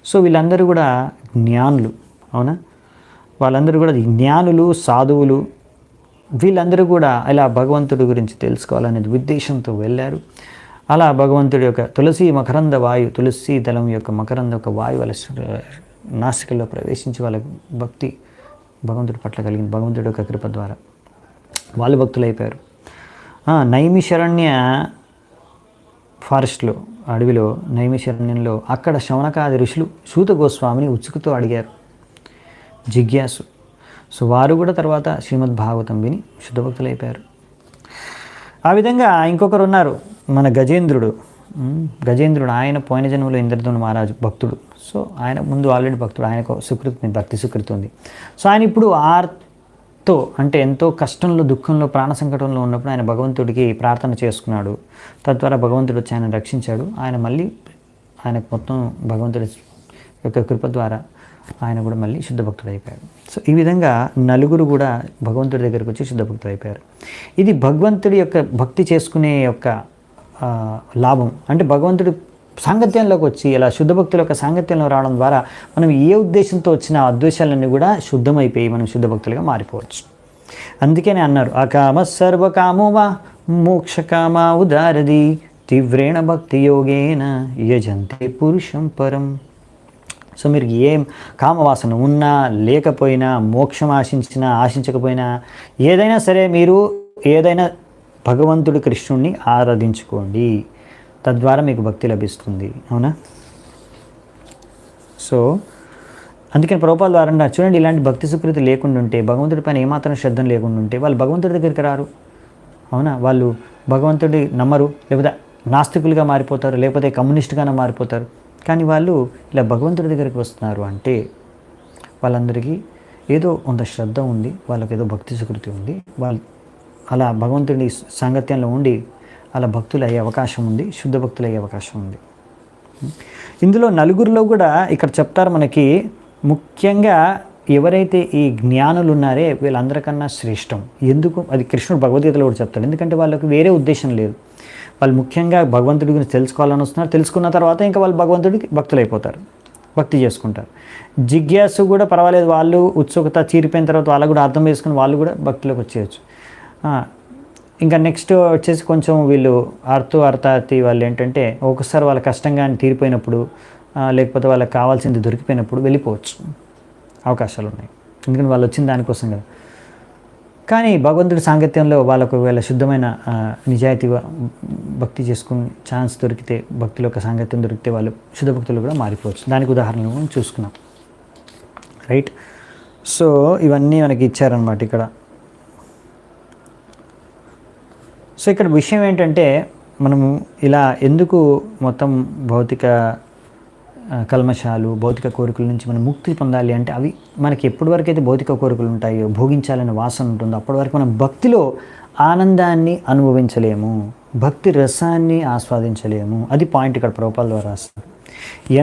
సో వీళ్ళందరూ కూడా జ్ఞానులు, అవునా, వాళ్ళందరూ కూడా జ్ఞానులు, సాధువులు. వీళ్ళందరూ కూడా ఇలా భగవంతుడి గురించి తెలుసుకోవాలనే ఉద్దేశంతో వెళ్ళారు. అలా భగవంతుడి యొక్క తులసి మకరంద వాయు, తులసి దళం యొక్క మకరంద యొక్క వాయు వాళ్ళ నాసికల్లో ప్రవేశించి వాళ్ళ భక్తి భగవంతుడి పట్ల కలిగింది. భగవంతుడి యొక్క కృప ద్వారా వాళ్ళు భక్తులు అయిపోయారు. నైమిషరణ్య ఫారెస్ట్లో, అడవిలో నైమిషరణ్యంలో అక్కడ శౌనకాది ఋషులు సూత గోస్వామిని ఉత్సుకతో అడిగారు, జిజ్ఞాసు. సో వారు కూడా తర్వాత శ్రీమద్ భాగవతం విని శుద్ధభక్తులు అయిపోయారు. ఆ విధంగా ఇంకొకరు ఉన్నారు, మన గజేంద్రుడు. ఆయన పోయిన జన్మలో ఇంద్రద్యుమ్న మహారాజు భక్తుడు. సో ఆయన ముందు ఆల్రెడీ భక్తుడు, ఆయనకు సుకృతి, భక్తి సుకృతి ఉంది. సో ఆయన ఇప్పుడు అంటే ఎంతో కష్టంలో, దుఃఖంలో, ప్రాణ సంకటంలో ఉన్నప్పుడు ఆయన భగవంతుడికి ప్రార్థన చేసుకున్నాడు. తద్వారా భగవంతుడు వచ్చి ఆయన రక్షించాడు. ఆయన మళ్ళీ ఆయనకు మొత్తం భగవంతుడి యొక్క కృప ద్వారా ఆయన కూడా మళ్ళీ శుద్ధ భక్తుడు అయిపోయాడు. సో ఈ విధంగా 4 కూడా భగవంతుడి దగ్గరికి వచ్చి శుద్ధ భక్తుడు అయిపోయారు. ఇది భగవంతుడి యొక్క భక్తి చేసుకునే యొక్క లాభం. అంటే భగవంతుడి సాంగత్యంలోకి వచ్చి ఇలా శుద్ధ భక్తుల యొక్క సాంగత్యంలో రావడం ద్వారా మనం ఏ ఉద్దేశంతో వచ్చిన అద్వేషాలన్నీ కూడా శుద్ధమైపోయి మనం శుద్ధ భక్తులుగా మారిపోవచ్చు. అందుకనే అన్నారు, అకామ సర్వకామోవా మోక్షకామా ఉదారది తీవ్రేణ భక్తి యోగేన యజంతే పురుషం పరం. సో మీరు ఏం కామవాసన ఉన్నా లేకపోయినా, మోక్షం ఆశించకపోయినా, ఏదైనా సరే మీరు ఏదైనా భగవంతుడి కృష్ణుడిని ఆరాధించుకోండి, తద్వారా మీకు భక్తి లభిస్తుంది. అవునా? సో అందుకని ప్రభుపాద ద్వారా చూడండి, ఇలాంటి భక్తి సుకృతి లేకుండా ఉంటే, భగవంతుడి పైన ఏమాత్రం శ్రద్ధ లేకుండా ఉంటే వాళ్ళు భగవంతుడి దగ్గరికి రారు. అవునా? వాళ్ళు భగవంతుడి నమ్మరు, లేకపోతే నాస్తికులుగా మారిపోతారు, లేకపోతే కమ్యూనిస్ట్గానే మారిపోతారు. కానీ వాళ్ళు ఇలా భగవంతుడి దగ్గరికి వస్తున్నారు అంటే వాళ్ళందరికీ ఏదో కొంత శ్రద్ధ ఉంది, వాళ్ళకి ఏదో భక్తి సుకృతి ఉంది. వాళ్ళు అలా భగవంతుడి సాంగత్యంలో ఉండి అలా భక్తులు అయ్యే అవకాశం ఉంది, శుద్ధ భక్తులు అయ్యే అవకాశం ఉంది. ఇందులో 4 కూడా ఇక్కడ చెప్తారు మనకి, ముఖ్యంగా ఎవరైతే ఈ జ్ఞానులు ఉన్నారే వీళ్ళందరికన్నా శ్రేష్టం. ఎందుకు? అది కృష్ణుడు భగవద్గీతలో కూడా చెప్తాడు. ఎందుకంటే వాళ్ళకి వేరే ఉద్దేశం లేదు, వాళ్ళు ముఖ్యంగా భగవంతుడి గురించి తెలుసుకోవాలని వస్తున్నారు. తెలుసుకున్న తర్వాత ఇంకా వాళ్ళు భగవంతుడికి భక్తులు అయిపోతారు, భక్తి చేసుకుంటారు. జిజ్ఞాసు కూడా పర్వాలేదు, వాళ్ళు ఉత్సుకత తీరిపోయిన తర్వాత వాళ్ళు కూడా అర్థం చేసుకుని వాళ్ళు కూడా భక్తిలోకి వచ్చేయచ్చు. ఇంకా నెక్స్ట్ వచ్చేసి కొంచెం వీళ్ళు అర్థాతి వాళ్ళు ఏంటంటే ఒకసారి వాళ్ళ కష్టంగా తీరిపోయినప్పుడు, లేకపోతే వాళ్ళకి కావాల్సింది దొరికిపోయినప్పుడు వెళ్ళిపోవచ్చు, అవకాశాలు ఉన్నాయి. ఎందుకంటే వాళ్ళు వచ్చిన దానికోసం కదా. కానీ భగవంతుడి సాంగత్యంలో వాళ్ళకు వీళ్ళ శుద్ధమైన నిజాయితీగా భక్తి చేసుకుని ఛాన్స్ దొరికితే, భక్తుల యొక్క సాంగత్యం దొరికితే వాళ్ళు శుద్ధ భక్తులు కూడా మారిపోవచ్చు. దానికి ఉదాహరణలు మనం చూసుకున్నాం, రైట్? సో ఇవన్నీ మనకి ఇచ్చారనమాట ఇక్కడ. సో ఇక్కడ విషయం ఏంటంటే మనము ఇలా ఎందుకు మొత్తం భౌతిక కల్మషాలు, భౌతిక కోరికల నుంచి మనం ముక్తి పొందాలి అంటే, అవి మనకి ఎప్పటి వరకు అయితే భౌతిక కోరికలు ఉంటాయో, భోగించాలనే వాసన ఉంటుందో అప్పటి వరకు మనం భక్తిలో ఆనందాన్ని అనుభవించలేము, భక్తి రసాన్ని ఆస్వాదించలేము. అది పాయింట్ ఇక్కడ ప్రభుపాదుల ద్వారా రాస్తారు.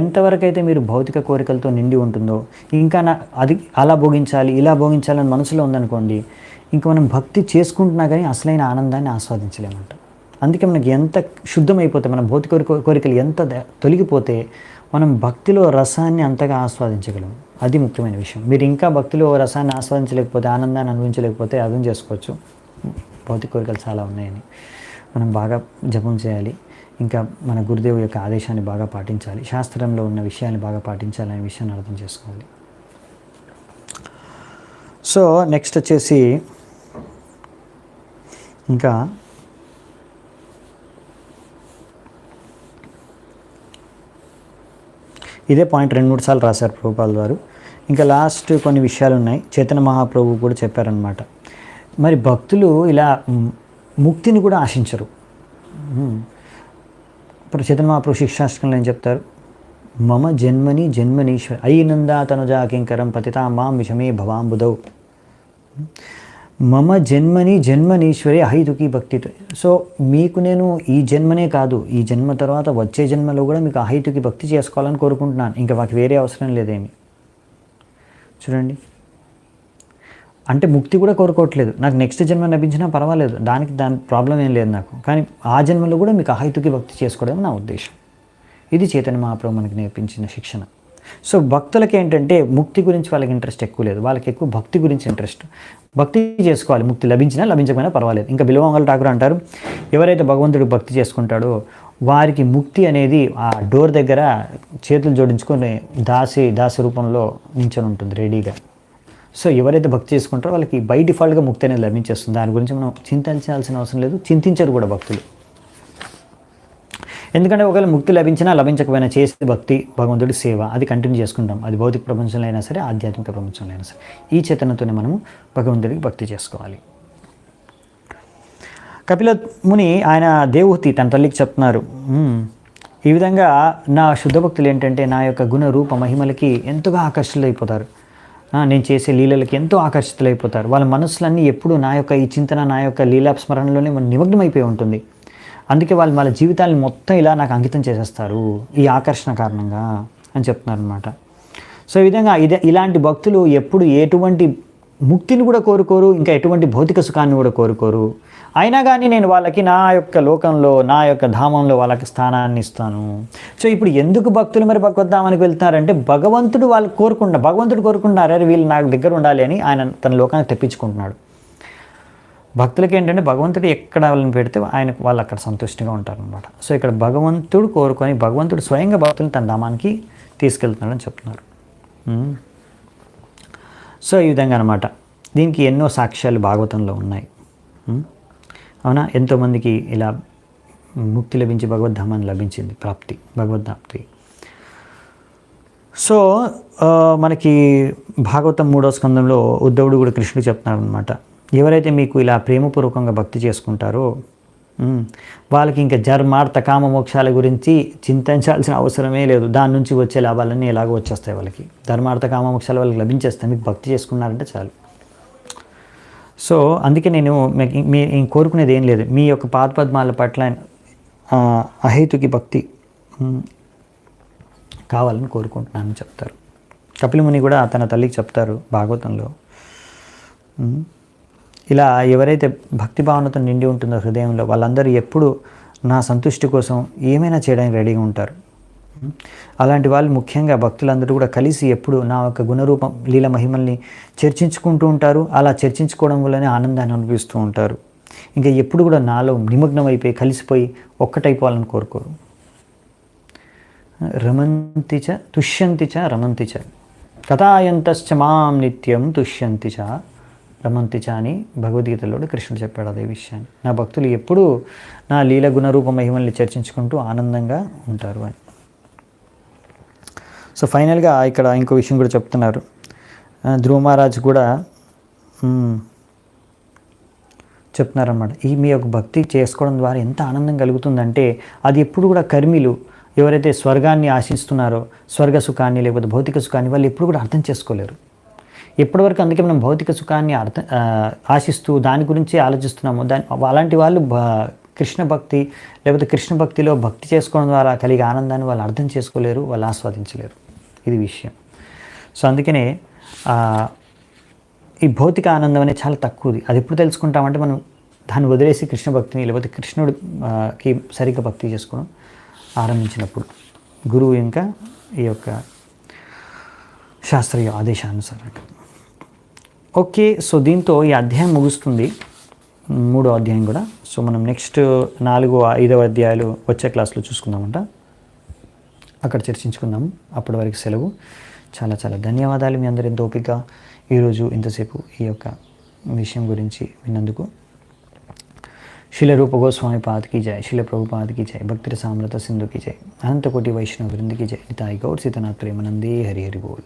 ఎంతవరకు అయితే మీరు భౌతిక కోరికలతో నిండి ఉంటుందో, ఇంకా అది అలా భోగించాలి ఇలా భోగించాలని మనసులో ఉందనుకోండి, ఇంకా మనం భక్తి చేసుకుంటున్నా కానీ అసలైన ఆనందాన్ని ఆస్వాదించలేమంట. అందుకే మనకి ఎంత శుద్ధమైపోతే, మన భౌతిక కోరికలు ఎంత తొలగిపోతే మనం భక్తిలో రసాన్ని అంతగా ఆస్వాదించగలం. అది ముఖ్యమైన విషయం. మీరు ఇంకా భక్తిలో రసాన్ని ఆస్వాదించలేకపోతే, ఆనందాన్ని అనుభవించలేకపోతే అర్థం చేసుకోవచ్చు భౌతిక కోరికలు చాలా ఉన్నాయని. మనం బాగా జపం చేయాలి, ఇంకా మన గురుదేవు యొక్క ఆదేశాన్ని బాగా పాటించాలి, శాస్త్రంలో ఉన్న విషయాన్ని బాగా పాటించాలనే విషయాన్ని అర్థం చేసుకోవాలి. సో నెక్స్ట్ వచ్చేసి ఇంకా ఇదే పాయింట్ 2-3 సార్లు రాశారు ప్రభుపాదుల వారు. ఇంకా లాస్ట్ కొన్ని విషయాలు ఉన్నాయి, చైతన్య మహాప్రభు కూడా చెప్పారనమాట. మరి భక్తులు ఇలా ముక్తిని కూడా ఆశించరు. ఇప్పుడు చైతన్య మహాప్రభు శిక్షాష్టకంలో ఏం చెప్తారు? మమ జన్మని జన్మనీశ్వర అయినందా తనుజా కింకరం పతితా మాం విషమే భవాంబుదౌ. మమ జన్మని జన్మనీశ్వరి అహైతుకి భక్తితో. సో మీకు నేను ఈ జన్మనే కాదు, ఈ జన్మ తర్వాత వచ్చే జన్మలో కూడా మీకు అహైతుకి భక్తి చేసుకోవాలని కోరుకుంటున్నాను. ఇంకా మాకు వేరే అవసరం లేదేమి. చూడండి, అంటే ముక్తి కూడా కోరుకోవట్లేదు, నాకు నెక్స్ట్ జన్మ లభించినా పర్వాలేదు, దాని ప్రాబ్లం ఏం లేదు నాకు, కానీ ఆ జన్మలో కూడా మీకు అహైతుకి భక్తి చేసుకోవడం నా ఉద్దేశం. ఇది చైతన్య మహాప్రభు మనకి నేర్పించిన శిక్షణ. సో భక్తులకి ఏంటంటే ముక్తి గురించి వాళ్ళకి ఇంట్రెస్ట్ ఎక్కువ లేదు, వాళ్ళకి ఎక్కువ భక్తి గురించి ఇంట్రెస్ట్. భక్తి చేసుకోవాలి, ముక్తి లభించినా లభించకపోయినా పర్వాలేదు. ఇంకా బిల్వమంగళ ఠాకూర్ అంటారు, ఎవరైతే భగవంతుడు భక్తి చేసుకుంటాడో వారికి ముక్తి అనేది ఆ డోర్ దగ్గర చేతులు జోడించుకొని దాసి రూపంలో నించొని ఉంటుంది రెడీగా. సో ఎవరైతే భక్తి చేసుకుంటారో వాళ్ళకి బై డిఫాల్ట్గా ముక్తి అనేది లభించేస్తుంది. దాని గురించి మనం చింతించాల్సిన అవసరం లేదు, చింతించరు కూడా భక్తులు. ఎందుకంటే ఒకవేళ ముక్తి లభించినా లభించకపోయినా చేసే భక్తి భగవంతుడి సేవ అది కంటిన్యూ చేసుకుంటాం. అది భౌతిక ప్రపంచంలో అయినా సరే, ఆధ్యాత్మిక ప్రపంచంలో అయినా సరే, ఈ చేతనతోనే మనము భగవంతుడికి భక్తి చేసుకోవాలి. కపిల ముని ఆయన దేవహూతి తన తల్లికి చెప్తున్నారు, ఈ విధంగా నా శుద్ధ భక్తులు ఏంటంటే నా యొక్క గుణ రూప మహిమలకి ఎంతగా ఆకర్షితులైపోతారు, నేను చేసే లీలలకి ఎంతో ఆకర్షితులైపోతారు. వాళ్ళ మనసులన్నీ ఎప్పుడు నా యొక్క ఈ చింతన, నా యొక్క లీలా స్మరణలోనే నిమగ్నమైపోయి ఉంటుంది. అందుకే వాళ్ళు వాళ్ళ జీవితాన్ని మొత్తం ఇలా నాకు అంకితం చేసేస్తారు ఈ ఆకర్షణ కారణంగా అని చెప్తున్నారు అనమాట. సో ఈ విధంగా ఇలాంటి భక్తులు ఎప్పుడు ఎటువంటి ముక్తిని కూడా కోరుకోరు, ఇంకా ఎటువంటి భౌతిక సుఖాన్ని కూడా కోరుకోరు. అయినా కానీ నేను వాళ్ళకి నా యొక్క లోకంలో, నా యొక్క ధామంలో వాళ్ళకి స్థానాన్ని ఇస్తాను. సో ఇప్పుడు ఎందుకు భక్తులు మరి భగవద్ధామానికి వెళ్తున్నారంటే భగవంతుడు భగవంతుడు కోరుకుంటున్నారు, అరే వీళ్ళు నాకు దగ్గర ఉండాలి అని ఆయన తన లోకానికి తెప్పించుకుంటున్నాడు. భక్తులకి ఏంటంటే భగవంతుడు ఎక్కడ వాళ్ళని పెడితే వాళ్ళు అక్కడ సంతుష్టిగా ఉంటారనమాట. సో ఇక్కడ భగవంతుడు కోరుకొని భగవంతుడు స్వయంగా భక్తులను తన ధామానికి తీసుకెళ్తున్నాడని చెప్తున్నారు. సో ఈ విధంగా అనమాట. దీనికి ఎన్నో సాక్ష్యాలు భాగవతంలో ఉన్నాయి. అవునా, ఎంతోమందికి ఇలా ముక్తి లభించి భగవద్ధామాన్ని లభించింది, భగవద్ధాప్తి. సో మనకి భాగవతం 3వ స్కందంలో ఉద్ధవుడు కూడా కృష్ణుడు చెప్తున్నాడు అనమాట, ఎవరైతే మీకు ఇలా ప్రేమపూర్వకంగా భక్తి చేసుకుంటారో వాళ్ళకి ఇంకా జన్మార్థ కామ మోక్షాల గురించి చింతించాల్సిన అవసరమే లేదు. దాని నుంచి వచ్చే లాభాలన్నీ ఎలాగో వచ్చేస్తాయి వాళ్ళకి. ధర్మార్థ కామ మోక్షాలు వాళ్ళకి లభించేస్తాయి, మీకు భక్తి చేసుకున్నారంటే చాలు. సో అందుకే నేను కోరుకునేది ఏం లేదు, మీ యొక్క పాదపద్మాల పట్ల అహేతుకి భక్తి కావాలని కోరుకుంటున్నానని చెప్తారు. కపిల ముని కూడా తన తల్లికి చెప్తారు భాగవతంలో, ఇలా ఎవరైతే భక్తి భావనతో నిండి ఉంటుందో హృదయంలో వాళ్ళందరూ ఎప్పుడు నా సంతుష్టి కోసం ఏమైనా చేయడానికి రెడీగా ఉంటారు. అలాంటి వాళ్ళు ముఖ్యంగా భక్తులందరూ కూడా కలిసి ఎప్పుడు నా యొక్క గుణరూపం లీల మహిమల్ని చర్చించుకుంటూ ఉంటారు. అలా చర్చించుకోవడం వల్లనే ఆనందాన్ని అనుభవిస్తూ ఉంటారు. ఇంకా ఎప్పుడు కూడా నాలో నిమగ్నం అయిపోయి కలిసిపోయి ఒక్కటైపోవాలని కోరుకోరు. రమంతిచ తుష్యంతిచ రమంతిచ కథాయంతశ్చ మాం నిత్యం తుష్యంతిచ రమంతిచ అని భగవద్గీతలో కృష్ణుడు చెప్పాడు అదే విషయాన్ని. నా భక్తులు ఎప్పుడూ నా లీల గుణరూప మహిమల్ని చర్చించుకుంటూ ఆనందంగా ఉంటారు అని. సో ఫైనల్గా ఇక్కడ ఇంకో విషయం కూడా చెప్తున్నారు. ధ్రువ మహారాజ్ కూడా చెప్తున్నారన్నమాట. ఈ మీ యొక్క భక్తి చేసుకోవడం ద్వారా ఎంత ఆనందం కలుగుతుందంటే అది ఎప్పుడు కూడా కర్మిలు ఎవరైతే స్వర్గాన్ని ఆశిస్తున్నారో స్వర్గ సుఖాన్ని లేకపోతే భౌతిక సుఖాన్ని వాళ్ళు ఎప్పుడు కూడా అర్థం చేసుకోలేరు. ఎప్పటివరకు అందుకే మనం భౌతిక సుఖాన్ని ఆశిస్తూ దాని గురించి ఆలోచిస్తున్నాము. అలాంటి వాళ్ళు కృష్ణ భక్తి లేకపోతే కృష్ణ భక్తిలో భక్తి చేసుకోవడం ద్వారా కలిగే ఆనందాన్ని వాళ్ళు అర్థం చేసుకోలేరు, వాళ్ళు ఆస్వాదించలేరు. ఇది విషయం. సో అందుకనే ఈ భౌతిక ఆనందం అనేది చాలా తక్కువది. అది ఎప్పుడు తెలుసుకుంటామంటే మనం దాన్ని వదిలేసి కృష్ణ భక్తిని లేకపోతే కృష్ణుడికి సరిగ్గా భక్తి చేసుకోవడం ఆరంభించినప్పుడు గురువు ఇంకా ఈ యొక్క శాస్త్రీయ ఆదేశానుసారంగా. ఓకే, సో దీంతో ఈ అధ్యాయం ముగుస్తుంది, 3వ అధ్యాయం కూడా. సో మనం నెక్స్ట్ 4, 5వ అధ్యాయాలు వచ్చే క్లాస్లో చూసుకుందామంట, అక్కడ చర్చించుకుందాము. అప్పటి వరకు సెలవు. చాలా చాలా ధన్యవాదాలు మీ అందరు ఎంతో ఓపికగా ఈరోజు ఇంతసేపు ఈ యొక్క విషయం గురించి విన్నందుకు. శిల రూప గోస్వామి పాద్ की जय, శిల ప్రభుపాద్ की जय, భక్తి రసామృత సింధు की जय, అనంత కోటి వైష్ణవ వృంద की जय, నితాయి గౌర్ సీతనాథ్ ప్రేమానందే హరి హరి బోల్.